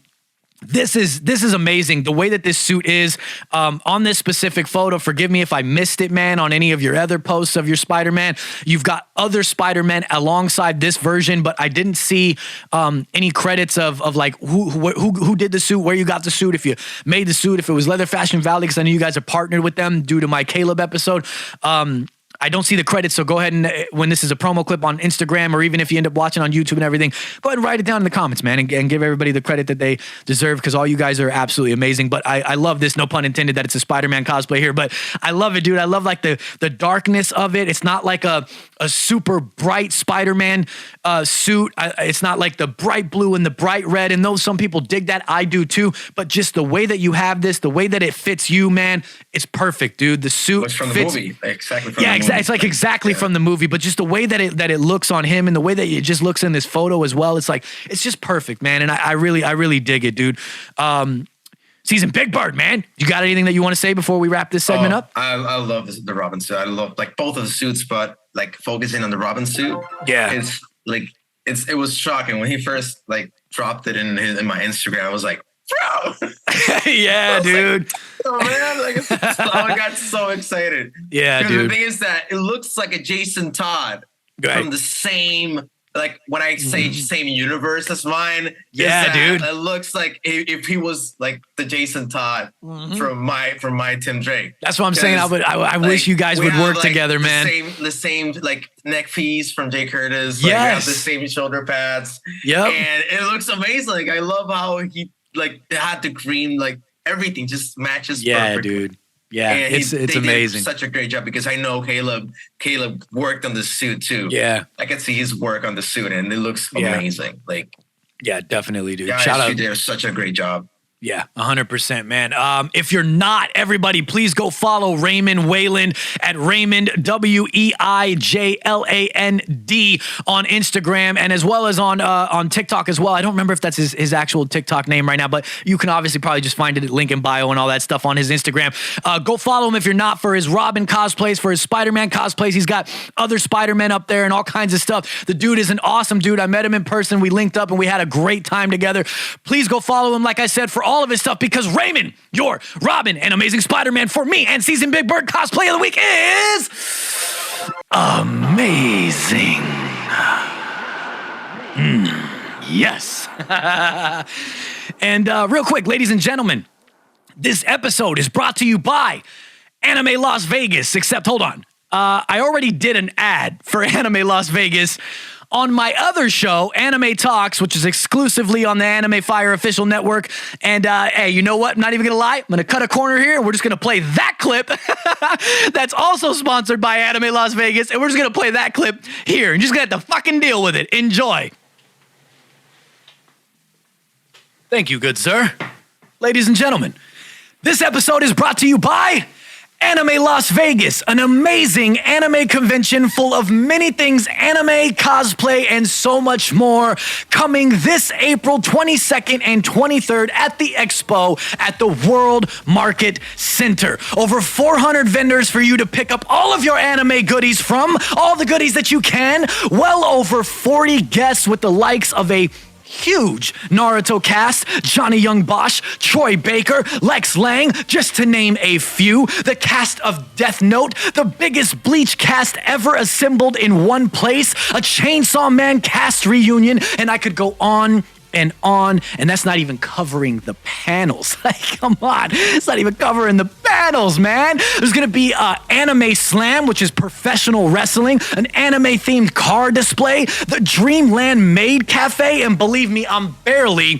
this is amazing. The way that this suit is on this specific photo, forgive me if I missed it, man, on any of your other posts of your Spider-Man. You've got other Spider-Man alongside this version, but I didn't see any credits of like who did the suit, where you got the suit, if you made the suit, if it was Leather Fashion Valley, because I know you guys are partnered with them due to my Caleb episode. I don't see the credits, so go ahead and when this is a promo clip on Instagram, or even if you end up watching on YouTube and everything, go ahead and write it down in the comments, man, and give everybody the credit that they deserve, because all you guys are absolutely amazing. But I love this, no pun intended that it's a Spider-Man cosplay here, but I love it, dude. I love like the darkness of it. It's not like a super bright Spider-Man suit. It's not like the bright blue and the bright red, and though some people dig that, I do too, but just the way that you have this, the way that it fits you, man, it's perfect, dude. The suit it's from fits, the movie, exactly from the movie. It's like exactly from the movie, but just the way that it looks on him and the way that it just looks in this photo as well. It's like, it's just perfect, man. And I really dig it, dude. Season Big Bird, man. You got anything that you want to say before we wrap this segment up? I love the Robin suit. I love like both of the suits, but like focusing on the Robin suit. Yeah. It's like, it was shocking when he first like dropped it in my Instagram. I was like, bro. Yeah, dude. Like, oh man, I got so excited. Yeah, dude. The thing is that it looks like a Jason Todd from the same, like when I say same universe as mine. Yeah, dude. It looks like if he was like the Jason Todd from my Tim Drake. That's what I'm saying. I wish you guys would work together, man. The same like neck piece from Jay Curtis. Yes. Like, the same shoulder pads. Yep. And it looks amazing. Like I love how he like had the green, like everything just matches. Yeah, perfectly. dude. Yeah, and it's amazing. Did such a great job, because I know Caleb worked on the suit too. Yeah, I can see his work on the suit, and it looks amazing. Like, yeah, definitely, dude. Yeah, Shout out, you did such a great job. Yeah, 100%, man. If you're not, everybody, please go follow Raymond Wayland at Raymond WEIJLAND on Instagram, and as well as on TikTok as well. I don't remember if that's his actual TikTok name right now, but you can obviously probably just find it at link in bio and all that stuff on his Instagram. Go follow him if you're not, for his Robin cosplays, for his Spider-Man cosplays. He's got other Spider-Men up there and all kinds of stuff. The dude is an awesome dude. I met him in person. We linked up and we had a great time together. Please go follow him, like I said, for all of his stuff because Raymond, your Robin, and Amazing Spider-Man for me and Season Big Bird Cosplay of the Week is amazing. Yes. And real quick, ladies and gentlemen, this episode is brought to you by Anime Las Vegas, except hold on. I already did an ad for Anime Las Vegas on my other show, Anime Talks, which is exclusively on the Anime Fire official network. And hey, you know what? I'm not even going to lie. I'm going to cut a corner here, and we're just going to play that clip that's also sponsored by Anime Las Vegas, and we're just going to play that clip here. And just going to have to fucking deal with it. Enjoy. Thank you, good sir. Ladies and gentlemen, this episode is brought to you by Anime Las Vegas, an amazing anime convention full of many things anime, cosplay, and so much more, coming this April 22nd and 23rd at the Expo at the World Market Center. Over 400 vendors for you to pick up all of your anime goodies from, all the goodies that you can, well over 40 guests with the likes of a huge Naruto cast, Johnny Young Bosch, Troy Baker, Lex Lang, just to name a few. The cast of Death Note, the biggest Bleach cast ever assembled in one place, a Chainsaw Man cast reunion, and I could go on, and that's not even covering the panels. Like, come on, it's not even covering the panels, man. There's gonna be Anime Slam, which is professional wrestling, an anime-themed car display, the Dreamland Maid Cafe, and believe me, I'm barely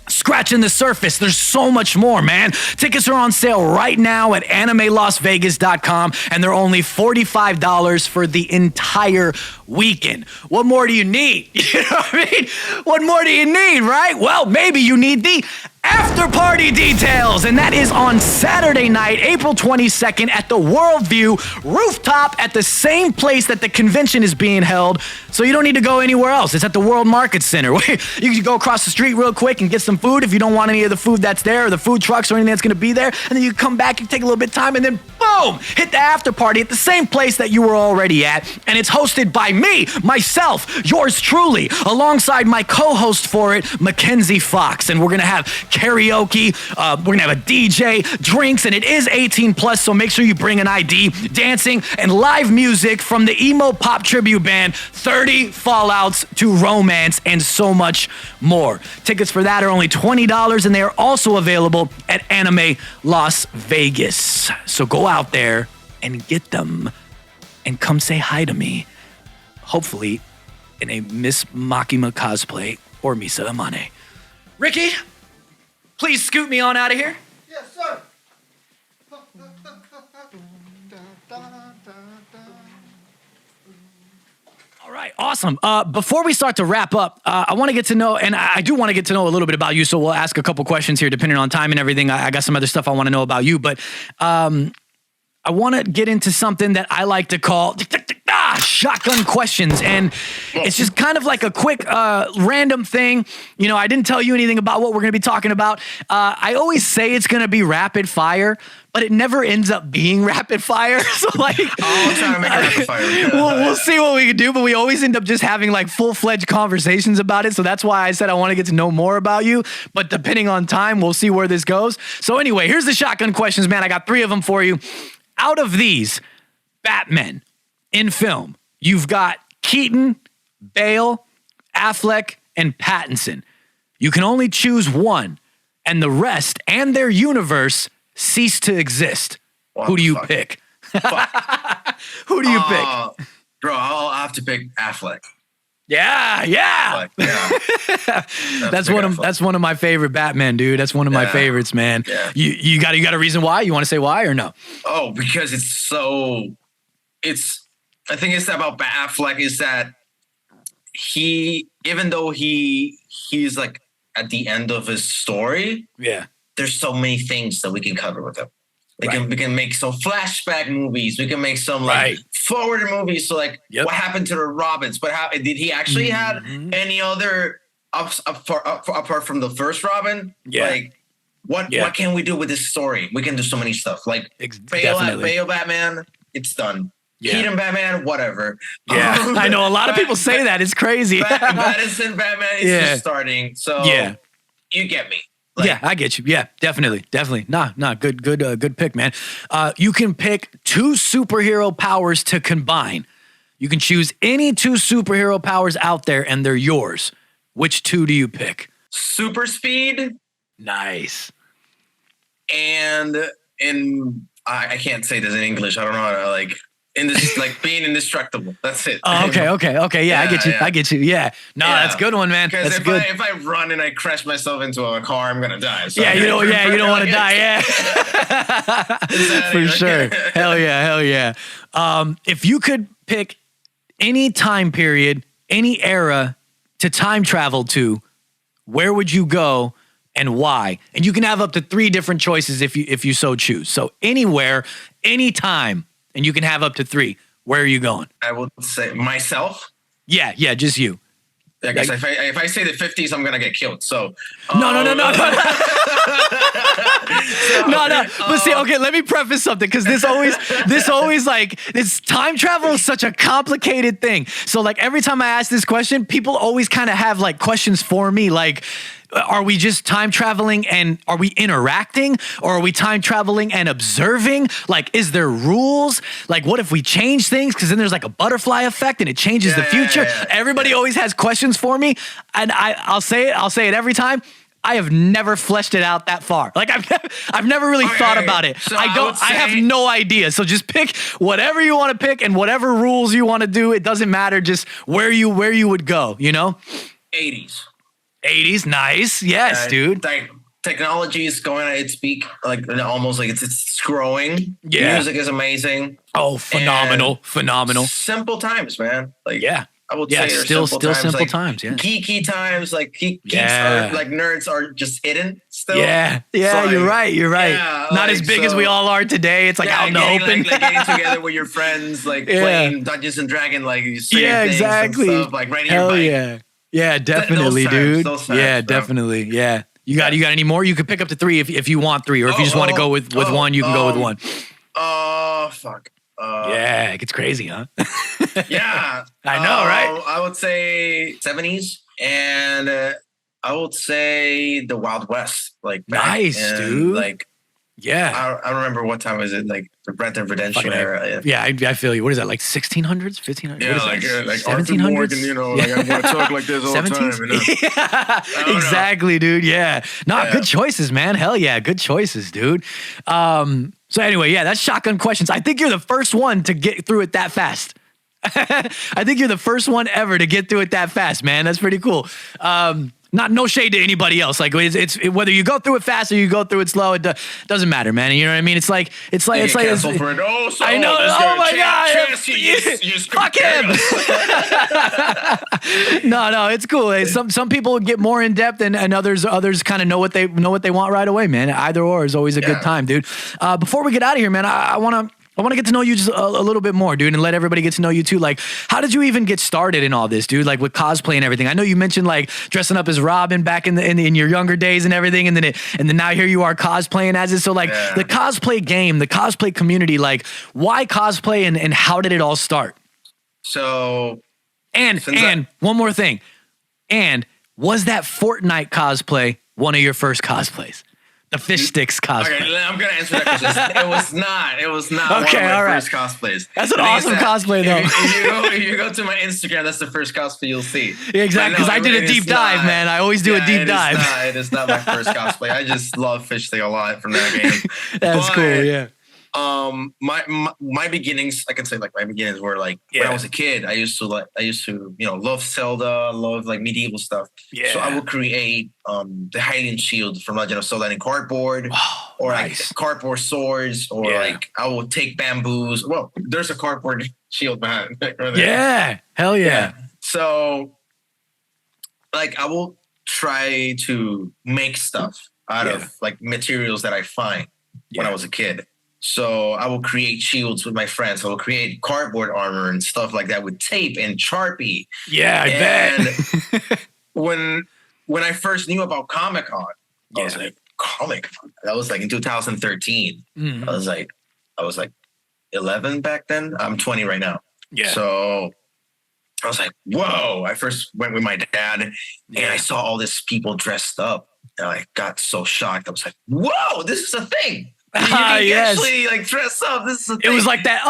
scratching the surface. There's so much more, man. Tickets are on sale right now at animelasvegas.com, and they're only $45 for the entire weekend. What more do you need? You know what I mean? What more do you need, right? Well, maybe you need the after party details, and that is on Saturday night, April 22nd at the Worldview rooftop at the same place that the convention is being held, so you don't need to go anywhere else. It's at the World Market Center. You can go across the street real quick and get some food if you don't want any of the food that's there or the food trucks or anything that's going to be there, and then you come back, you take a little bit of time, and then boom, hit the after party at the same place that you were already at, and it's hosted by me, myself, yours truly, alongside my co-host for it, Mackenzie Fox, and we're going to have karaoke, we're going to have a DJ, drinks, and it is 18 plus, so make sure you bring an ID, dancing, and live music from the emo pop tribute band, 30 Fallouts to Romance, and so much more. Tickets for that are only $20, and they are also available at Anime Las Vegas. So go out there and get them, and come say hi to me, hopefully in a Miss Makima cosplay or Misa Amane. Ricky, please scoot me on out of here. Yes, sir. All right, awesome. Before we start to wrap up, I want to get to know, and I do want to get to know a little bit about you, so we'll ask a couple questions here depending on time and everything. I got some other stuff I want to know about you, but I want to get into something that I like to call shotgun questions, and it's just kind of like a quick random thing. You know, I didn't tell you anything about what we're going to be talking about. I always say it's going to be rapid fire, but it never ends up being rapid fire. So like, I'll try to make it rapid fire. we'll see what we can do, but we always end up just having like full-fledged conversations about it. So that's why I said I want to get to know more about you, but depending on time, we'll see where this goes. So anyway, here's the shotgun questions, man. I got 3 of them for you. Out of these Batmen in film, you've got Keaton, Bale, Affleck, and Pattinson. You can only choose one, and the rest and their universe cease to exist. Who do you pick? Who do you pick? Bro, I'll have to pick Affleck. Yeah. That's one of my favorite Batman, dude. That's one of my favorites, man. Yeah. You got a reason why? You want to say why or no? Oh, because I think it's about Affleck is that even though he's like at the end of his story, there's so many things that we can cover with him. We can make some flashback movies. We can make some like forward movies. So like, what happened to the Robins? Did he actually had any other apart from the first Robin? Yeah. Like, what can we do with this story? We can do so many stuff. Like Bale Batman, it's done. Keaton Batman, whatever. Yeah, I know a lot of people say that. It's crazy. Madison Batman is just starting. So you get me. Like, yeah, I get you. Yeah, definitely. Nah, good pick, man. You can pick 2 superhero powers to combine. You can choose any 2 superhero powers out there, and they're yours. Which 2 do you pick? super speed Nice. and I can't say this in English. I don't know how to like in this like being indestructible. That's it. Oh, okay. Yeah, I get you. Yeah. No, that's a good one, man. Because That's good. if I run and I crash myself into a car, I'm gonna die. So You don't want to die. Yeah. For sure. Hell yeah. If you could pick any time period, any era to time travel to, where would you go and why? And you can have up to 3 different choices if you so choose. So anywhere, anytime, and you can have up to 3. Where are you going? I would say myself. Yeah, just you. I guess if I say the 50s, I'm gonna get killed. So No. No. But see, okay, let me preface something because this always like this time travel is such a complicated thing. So like every time I ask this question, people always kind of have like questions for me, like, are we just time traveling and are we interacting, or are we time traveling and observing? Like, is there rules? Like, what if we change things? Because then there's like a butterfly effect and it changes the future. Everybody always has questions for me, and I'll say it every time. I have never fleshed it out that far. Like I've never really thought about it. So I have no idea. So just pick whatever you want to pick and whatever rules you want to do. It doesn't matter. Just where you would go, 80s. 80s, nice. Yes, dude. Like technology is going at its peak, like almost like it's growing. Yeah. Music is amazing. Oh, phenomenal. Simple times, man. Like I would say still simple like, times. Yeah, geeky times. Like geeks are like nerds are just hidden still. Yeah, So, like, you're right. yeah, Not as big as we all are today. It's like out in the open. Like getting together with your friends, like playing Dungeons and Dragons, like exactly. And stuff, like riding Hell your bike. Yeah, definitely, dude. Those times, yeah, bro. definitely. Yeah. You got any more? You could pick up to 3 if you want 3, or if you just want to go with one, you can go with one. Oh, fuck. Yeah, it gets crazy, huh? Yeah. I know, right? I would say 70s, and I would say the Wild West. Like nice, dude. Like, yeah. I don't remember what time was it, like the Red Dead Redemption era. Yeah, I feel you. What is that, like 1600s, 1500s? Yeah, like Arthur Morgan, I want to talk like this all the time. Yeah, exactly, dude. Yeah. Good choices, man. Hell yeah, good choices, dude. So anyway, that's shotgun questions. I think you're the first one to get through it that fast. I think you're the first one ever to get through it that fast, man. That's pretty cool. No shade to anybody else. Like it's whether you go through it fast or you go through it slow, it doesn't matter, man. You know what I mean? It's like for it. I know. Oh my god! Fuck him. No, it's cool. Hey, some people get more in depth, and others kind of know what they want right away, man. Either or is always a good time, dude. Before we get out of here, man, I want to get to know you just a little bit more, dude, and let everybody get to know you too. Like, how did you even get started in all this, dude? Like with cosplay and everything. I know you mentioned like dressing up as Robin back in your younger days and everything, and then now here you are cosplaying as it. So like the cosplay game, the cosplay community, like why cosplay and how did it all start? So and one more thing, and was that Fortnite cosplay one of your first cosplays? The fish sticks cosplay. Okay, I'm gonna answer that question. It was not. Okay, one of my right. first cosplays. That's an awesome cosplay, though. If you go to my Instagram, that's the first cosplay you'll see. Yeah, exactly, because I did a deep dive, man. I always do a deep dive. It is not my first cosplay. I just love fish stick a lot from that game. That's cool. Yeah. My beginnings, I can say like my beginnings were like when I was a kid. I used to love Zelda, love like medieval stuff. Yeah. So I would create the Hylian shield from Legend of Zelda in cardboard, or like cardboard swords, or like I will take bamboos. Well, there's a cardboard shield behind. Right there. Yeah. Hell yeah. So like I will try to make stuff out of like materials that I find when I was a kid. So I will create shields with my friends. I will create cardboard armor and stuff like that with tape and Sharpie. Yeah, I bet. when I first knew about Comic-Con, I was like, Comic-Con? That was like in 2013. Mm-hmm. I was like 11 back then. I'm 20 right now. Yeah. So I was like, whoa. I first went with my dad and I saw all these people dressed up And I got so shocked. I was like, "Whoa, this is a thing! You can Yes. actually like dress up. This is a It thing." was like that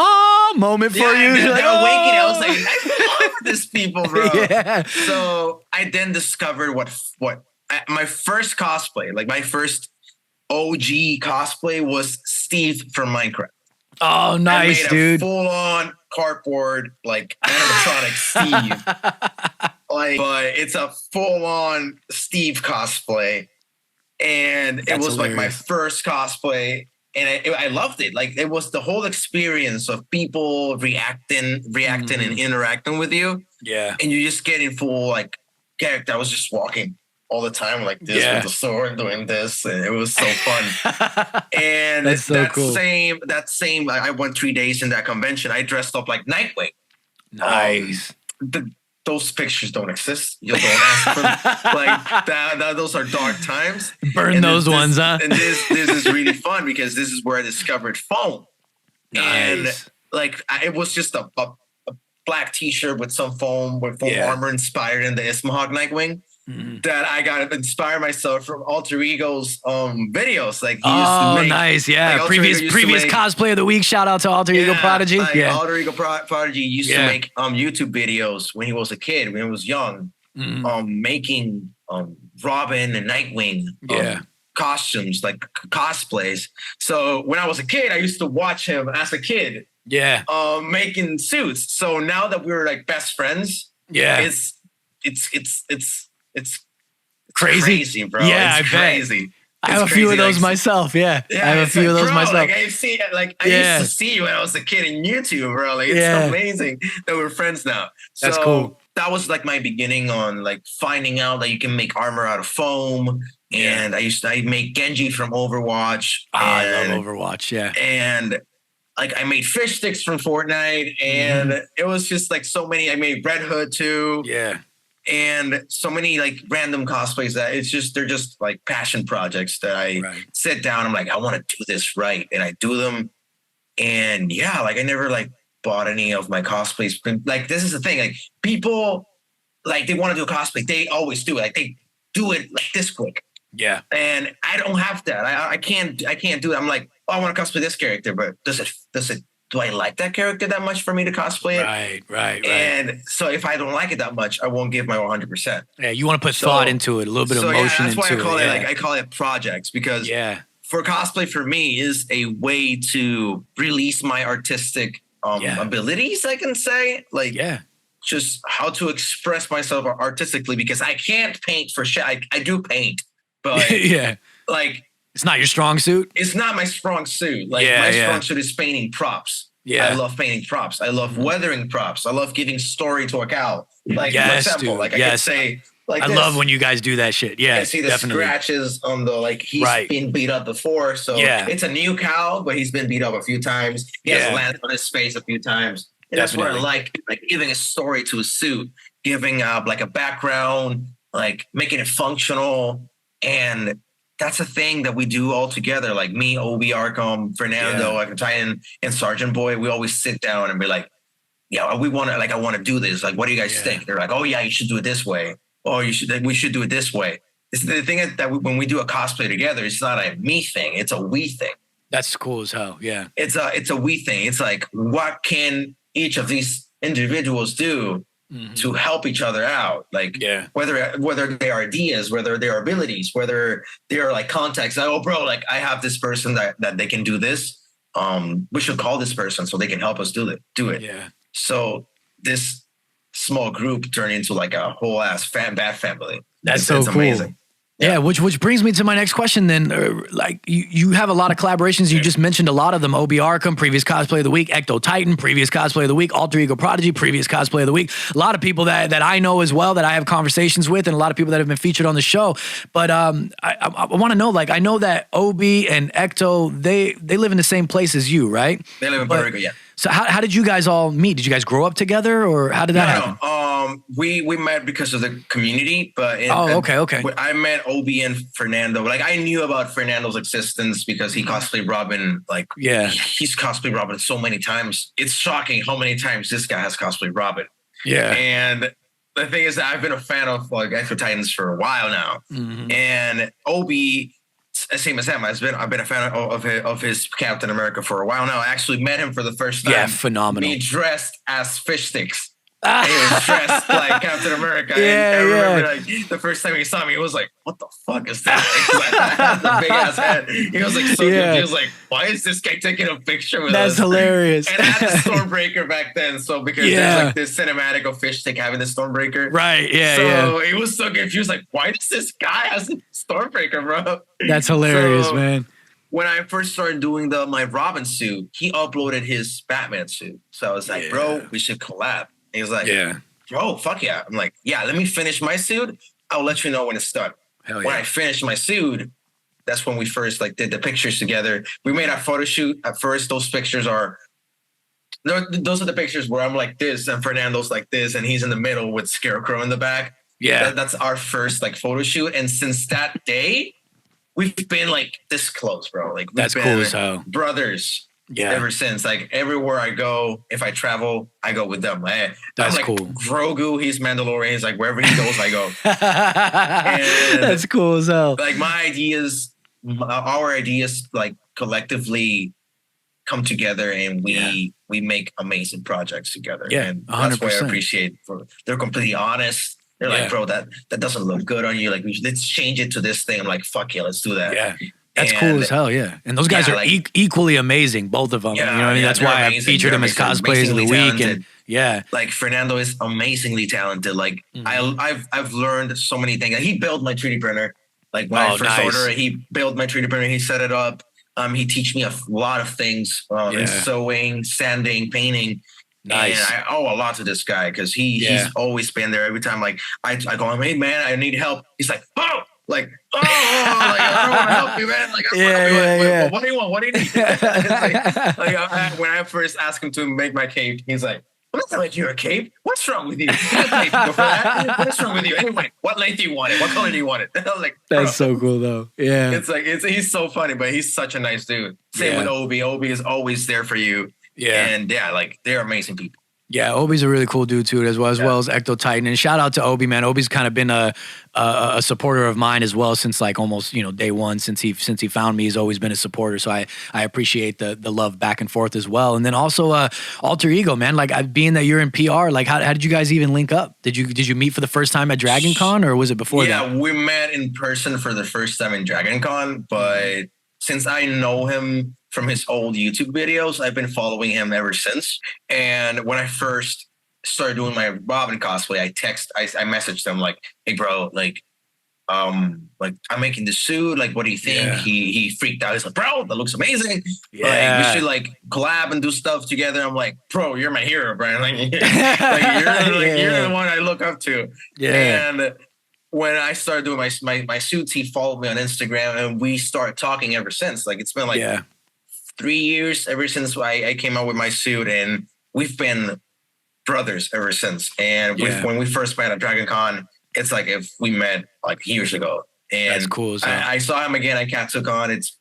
moment for you. The You're like, awakening. I was "Oh." like, "I love this people, bro." Yeah. So I then discovered my first cosplay, like my first OG cosplay, was Steve from Minecraft. Oh, nice, I made dude. a full-on cardboard, like animatronic Steve. But it's a full-on Steve cosplay, and it That's was like my hilarious. first cosplay, and I loved it. Like it was the whole experience of people reacting, and interacting with you, Yeah. and you just get in full like character. I was just walking all the time like this with the sword, doing this, and it was so fun. And That's so cool. I went 3 days in that convention. I dressed up like Nightwing. Nice. Those pictures don't exist. You don't ask for them. Like that. Those are dark times. Burn And those ones, huh? And this is really fun because this is where I discovered foam. Nice. And like it was just a black T-shirt with some foam armor inspired in the Ismahawk Nightwing. That I got to inspire myself from Alter Ego's videos. Like he used to make, nice. Yeah. like, Alter Ego used to previous make- cosplay of the week. Shout out to Alter Ego Prodigy. Like Yeah. Alter Ego Prodigy used to make YouTube videos when he was a kid, when he was young, making Robin and Nightwing costumes, like cosplays. So when I was a kid, I used to watch him as a kid. Yeah. Making suits. So now that we're like best friends, it's crazy, bro. Yeah, it's I crazy. bet. I have a few of those myself. Yeah. I have a few of those myself. Like I see, like I used to see you when I was a kid in YouTube, bro. Like it's amazing that we're friends now. That's cool. That was like my beginning on like finding out that you can make armor out of foam. And I make Genji from Overwatch. I love Overwatch. Yeah. And like I made fish sticks from Fortnite, and it was just like so many. I made Red Hood too. Yeah. And so many like random cosplays that they're just like passion projects that I sit down. I'm like, I want to do this right. And I do them. And like I never like bought any of my cosplays. Like this is the thing, like people like they want to do a cosplay. They always do it. Like they do it like this quick. Yeah. And I don't have that. I can't do it. I'm like, I want to cosplay this character, but do I like that character that much for me to cosplay it? Right. And so if I don't like it that much, I won't give my 100%. Yeah, you want to put thought into it, a little bit of emotion into it. That's why I call it projects, because for cosplay for me is a way to release my artistic abilities, I can say. Like just how to express myself artistically, because I can't paint for shit. I do paint, but like it's not your strong suit. It's not my strong suit. Like my strong suit is painting props. Yeah, I love painting props. I love weathering props. I love giving story to a cow. Like for example, like I could say, like I love when you guys do that shit. Yeah, I see the scratches on the like he's been beat up before. So it's a new cow, but he's been beat up a few times. He has landed on his face a few times. And that's what I like giving a story to a suit, giving like a background, like making it functional. And that's a thing that we do all together. Like me, Obi, Arkham, Fernando, Titan, and Sergeant Boy. We always sit down and be like, I want to do this. Like, what do you guys think? They're like, oh yeah, you should do it this way. Oh, we should do it this way. It's the thing that when we do a cosplay together, it's not a me thing. It's a we thing. That's cool as hell. Yeah. It's a we thing. It's like, what can each of these individuals do to help each other out? Like whether they are ideas, whether they are abilities, whether they are like contacts. Like, oh bro, like I have this person that they can do this. We should call this person so they can help us do it. Yeah. So this small group turned into like a whole ass bat family. That's so cool. Amazing. Yeah, which brings me to my next question then. Like you have a lot of collaborations. You just mentioned a lot of them. Obi Arkham, previous cosplay of the week. Ecto Titan, previous cosplay of the week. Alter Ego Prodigy, previous cosplay of the week. A lot of people that I know as well, that I have conversations with, and a lot of people that have been featured on the show. But I want to know, like, I know that Obi and Ecto, they live in the same place as you, right? They live in Puerto Rico, yeah. So how did you guys all meet? Did you guys grow up together, or how did that happen? No. We met because of the community, but okay. I met Obi and Fernando. Like I knew about Fernando's existence because he cosplayed Robin. Like he's cosplayed Robin so many times. It's shocking how many times this guy has cosplayed Robin. Yeah, and the thing is that I've been a fan of like Extra Titans for a while now, and Obi, same as him. I've been a fan of his Captain America for a while now. I actually met him for the first time. Yeah, phenomenal. Me dressed as fish sticks. He was dressed like Captain America. Yeah, and I remember like the first time he saw me, he was like, "What the fuck is that?" I had the big ass head. He was like so confused. He was like, "Why is this guy taking a picture with us?" That's hilarious. And I had the Stormbreaker back then, so because there's like this cinematic of fish stick having the Stormbreaker, right? Yeah, so he was so confused, like, "Why does this guy has a Stormbreaker, bro?" That's hilarious, man. When I first started doing my Robin suit, he uploaded his Batman suit, so I was like, "Bro, we should collab." He was like, "Bro, fuck yeah." I'm like, "Yeah, let me finish my suit. I'll let you know when it's done." When I finished my suit, that's when we first like did the pictures together. We made our photo shoot. At first, those pictures are those are the pictures where I'm like this and Fernando's like this and he's in the middle with Scarecrow in the back. Yeah. That's our first like photo shoot. And since that day, we've been like this close, bro. Like that's cool as hell. Brothers. Yeah. Ever since, like everywhere I go, if I travel, I go with them. Man, that's like cool. Grogu, he's Mandalorian. He's like wherever he goes, I go. And that's cool as hell. Like our ideas, like collectively come together, and we make amazing projects together. Yeah, and 100%. That's why I appreciate. They're completely honest. They're like, bro, that doesn't look good on you. Like, let's change it to this thing. I'm like, fuck yeah, let's do that. Yeah. That's cool as hell, yeah. And those guys are like, equally amazing, both of them. Yeah, you know what I mean? That's why I featured them as cosplays of the week. And like Fernando is amazingly talented. Like I've learned so many things. He built my 3D printer. Like when I first ordered it, he built my 3D printer. He set it up. He teach me a lot of things, sewing, sanding, painting. Nice. And I owe a lot to this guy because he's always been there every time. Like I go, hey man, I need help. He's like, oh. Like, like, I don't want to help you, man. Like, well, what do you want? What do you need? When I first asked him to make my cape, he's like, I'm not telling you a cape. What's wrong with you? What's wrong with you? Anyway, what length do you want it? What color do you want it? I was like, that's so cool, though. Yeah. It's like, he's so funny, but he's such a nice dude. Same with Obi. Obi is always there for you. Yeah. And like, they're amazing people. Yeah, Obi's a really cool dude too, as well as Ecto Titan. And shout out to Obi, man. Obi's kind of been a supporter of mine as well since like almost day one. Since he found me, he's always been a supporter. So I appreciate the love back and forth as well. And then also Alter Ego, man. Like being that you're in PR, like how did you guys even link up? Did you meet for the first time at Dragon Con, or was it before that? Yeah, we met in person for the first time in Dragon Con, but since I know him from his old YouTube videos, I've been following him ever since. And when I first started doing my Robin cosplay, I messaged him like, hey bro, like I'm making this suit. Like, what do you think? Yeah. He freaked out. He's like, bro, that looks amazing. Yeah. Like, we should like collab and do stuff together. I'm like, bro, you're my hero, Brian. Like, you're the one I look up to. Yeah. And when I started doing my suits, he followed me on Instagram and we started talking ever since. Like, it's been like 3 years ever since I came out with my suit, and we've been brothers ever since. And when we first met at Dragon Con, it's like if we met like years ago. And that's cool. I saw him again at CatSuCon. It's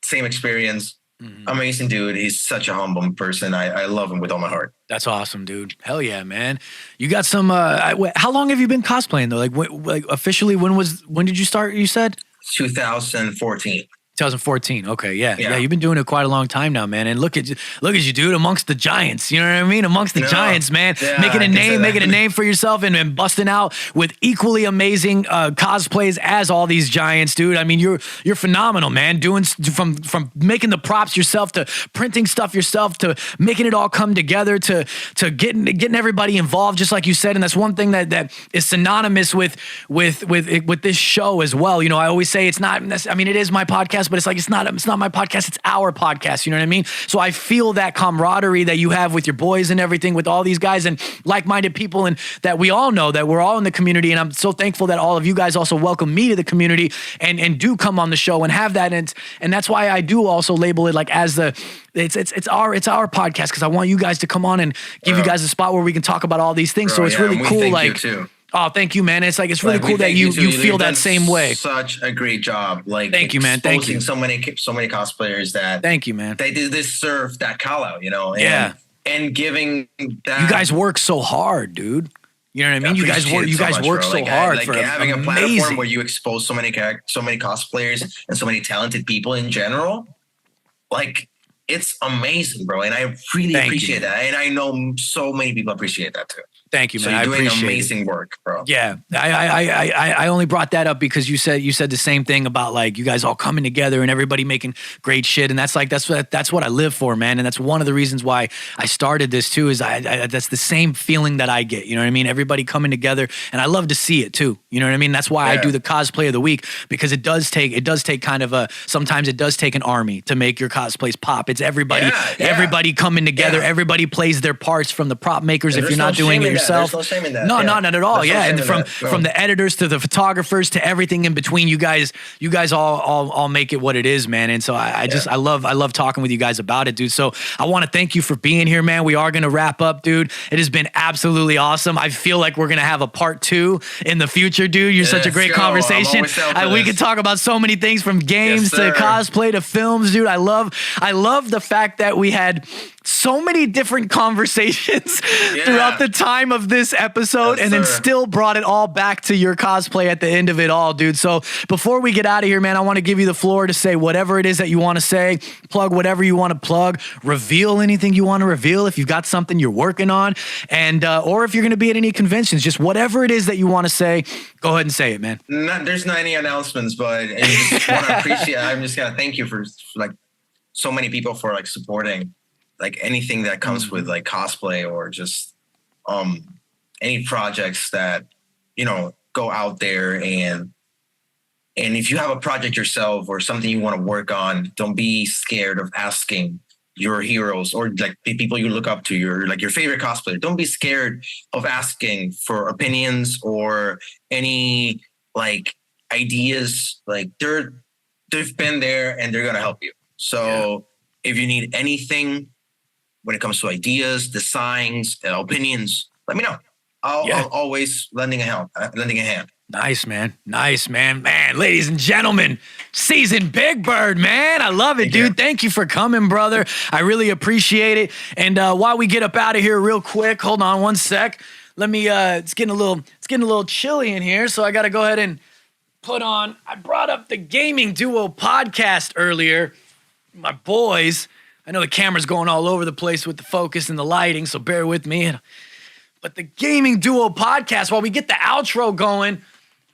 same experience. Mm-hmm. Amazing dude. He's such a humble person. I love him with all my heart. That's awesome, dude. Hell yeah, man. You got some. How long have you been cosplaying though? Like officially, when did you start? You said 2014. 2014. Okay, yeah. You've been doing it quite a long time now, man. And look at you, dude. Amongst the giants, you know what I mean? Amongst the giants, man. Yeah, making a name for yourself, and busting out with equally amazing cosplays as all these giants, dude. I mean, you're phenomenal, man. Doing from making the props yourself to printing stuff yourself to making it all come together to getting everybody involved, just like you said. And that's one thing that is synonymous with this show as well. You know, I always say it's not. I mean, it is my podcast. But it's like it's not my podcast, it's our podcast, you know what I mean? So I feel that camaraderie that you have with your boys and everything, with all these guys and like-minded people, and that we all know that we're all in the community. And I'm so thankful that all of you guys also welcome me to the community and do come on the show and have that. And that's why I do also label it like as it's our podcast, because I want you guys to come on and give you guys a spot where we can talk about all these things. So it's really cool. Like, oh, thank you, man. It's like, it's really cool that you feel that same way. Such a great job. Like, thank you, man. Thank you. So many cosplayers that. Thank you, man. They deserve that call out, you know? And giving that. You guys work so hard, dude. You know what I mean? I You guys appreciate work. it You guys much, work bro. so Like, hard like for having a platform amazing. where you expose so many cosplayers and so many talented people in general. Like, it's amazing, bro. And I really Thank you, appreciate man. that. And I know so many people appreciate that too. Thank you, So man. you're I doing appreciate it. amazing work, bro. Yeah, I only brought that up because you said the same thing about like you guys all coming together and everybody making great shit, and that's what I live for, man. And that's one of the reasons why I started this too. Is that's the same feeling that I get. You know what I mean? Everybody coming together, and I love to see it too. You know what I mean? That's why I do the cosplay of the week, because it does take kind of a, sometimes it does take an army to make your cosplays pop. It's everybody coming together. Yeah. Everybody plays their parts, from the prop makers if There's you're not no doing shame it in that. yourself. There's no shame in that. No, Yeah. not at all. There's no Yeah, shame and in from that. No. from the editors to the photographers to everything in between, you guys all make it what it is, man. And so I love talking with you guys about it, dude. So I want to thank you for being here, man. We are gonna wrap up, dude. It has been absolutely awesome. I feel like we're gonna have a part 2 in the future, dude. You're such a great conversation. I'm always down for We this. could talk about so many things, from games to sir. cosplay to films, dude. I love the fact that we had so many different conversations throughout the time of this episode, and then still brought it all back to your cosplay at the end of it all, dude. So before we get out of here, man, I want to give you the floor to say whatever it is that you want to say, plug whatever you want to plug, reveal anything you want to reveal if you've got something you're working on, and or if you're going to be at any conventions, just whatever it is that you want to say, go ahead and say it, man. There's not any announcements, but I just want to appreciate. I'm just gonna thank you for like so many people for like supporting like anything that comes with like cosplay, or just any projects that, you know, go out there. And if you have a project yourself or something you want to work on, don't be scared of asking your heroes or like the people you look up to, your favorite cosplayer. Don't be scared of asking for opinions or any like ideas. Like they've been there and they're gonna help you. So if you need anything when it comes to ideas, designs, opinions, let me know. I'll always lending a hand. Nice, man. Man, ladies and gentlemen, Season Big Bird, man. I love it, dude. Thank you for coming, brother. I really appreciate it. And while we get up out of here real quick, hold on one sec. Let me, it's getting a little chilly in here, so I got to go ahead and I brought up the Gaming Duo podcast earlier. My boys, I know the camera's going all over the place with the focus and the lighting, so bear with me. But the Gaming Duo podcast, while we get the outro going,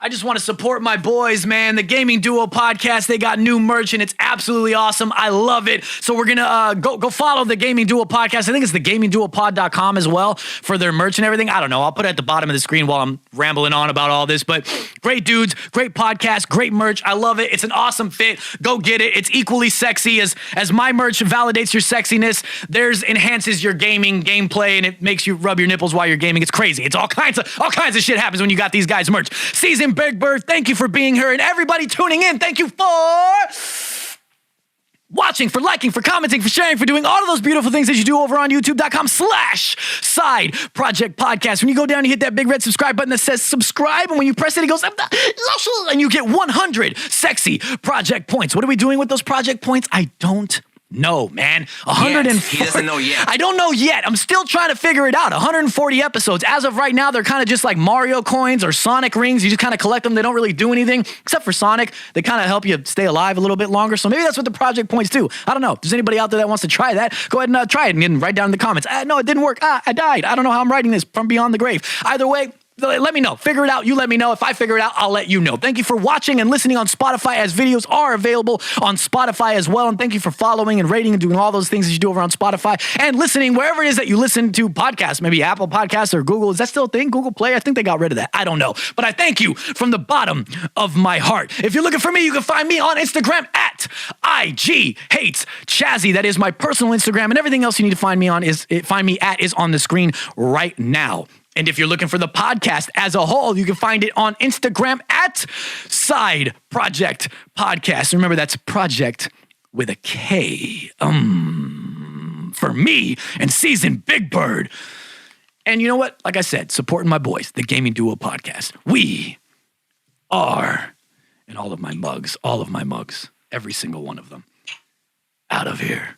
I just want to support my boys, man. The Gaming Duo podcast, they got new merch, and it's absolutely awesome. I love it. So we're going to go follow the Gaming Duo podcast. I think it's the gamingduopod.com as well for their merch and everything. I don't know. I'll put it at the bottom of the screen while I'm rambling on about all this. But great dudes, great podcast, great merch. I love it. It's an awesome fit. Go get it. It's equally sexy as my merch validates your sexiness. Theirs enhances your gameplay, and it makes you rub your nipples while you're gaming. It's crazy. It's all kinds of shit happens when you got these guys' merch. Season Big Bird, thank you for being here, and everybody tuning in, thank you for watching, for liking, for commenting, for sharing, for doing all of those beautiful things that you do over on youtube.com/Side Project Podcast. When you go down, you hit that big red subscribe button that says subscribe, and when you press it, it goes, and you get 100 sexy project points. What are we doing with those project points? I don't know, man. 140. He doesn't know yet. I don't know yet. I'm still trying to figure it out. 140 episodes. As of right now, they're kind of just like Mario coins or Sonic rings. You just kind of collect them. They don't really do anything, except for Sonic. They kind of help you stay alive a little bit longer. So maybe that's what the project points do. I don't know. If there's anybody out there that wants to try that, go ahead and try it and write down in the comments. No, it didn't work. I died. I don't know how I'm writing this from beyond the grave. Either way, let me know. Figure it out. You let me know. If I figure it out, I'll let you know. Thank you for watching and listening on Spotify, as videos are available on Spotify as well. And thank you for following and rating and doing all those things that you do over on Spotify and listening wherever it is that you listen to podcasts, maybe Apple Podcasts or Google. Is that still a thing? Google Play? I think they got rid of that. I don't know. But I thank you from the bottom of my heart. If you're looking for me, you can find me on Instagram at IGHatesChazzy. That is my personal Instagram, and everything else you need to find me on is on the screen right now. And if you're looking for the podcast as a whole, you can find it on Instagram at Side Project Podcast. Remember, that's project with a K. For me and Season Big Bird. And you know what? Like I said, supporting my boys, the Gaming Duo podcast. We are, and all of my mugs, every single one of them, out of here.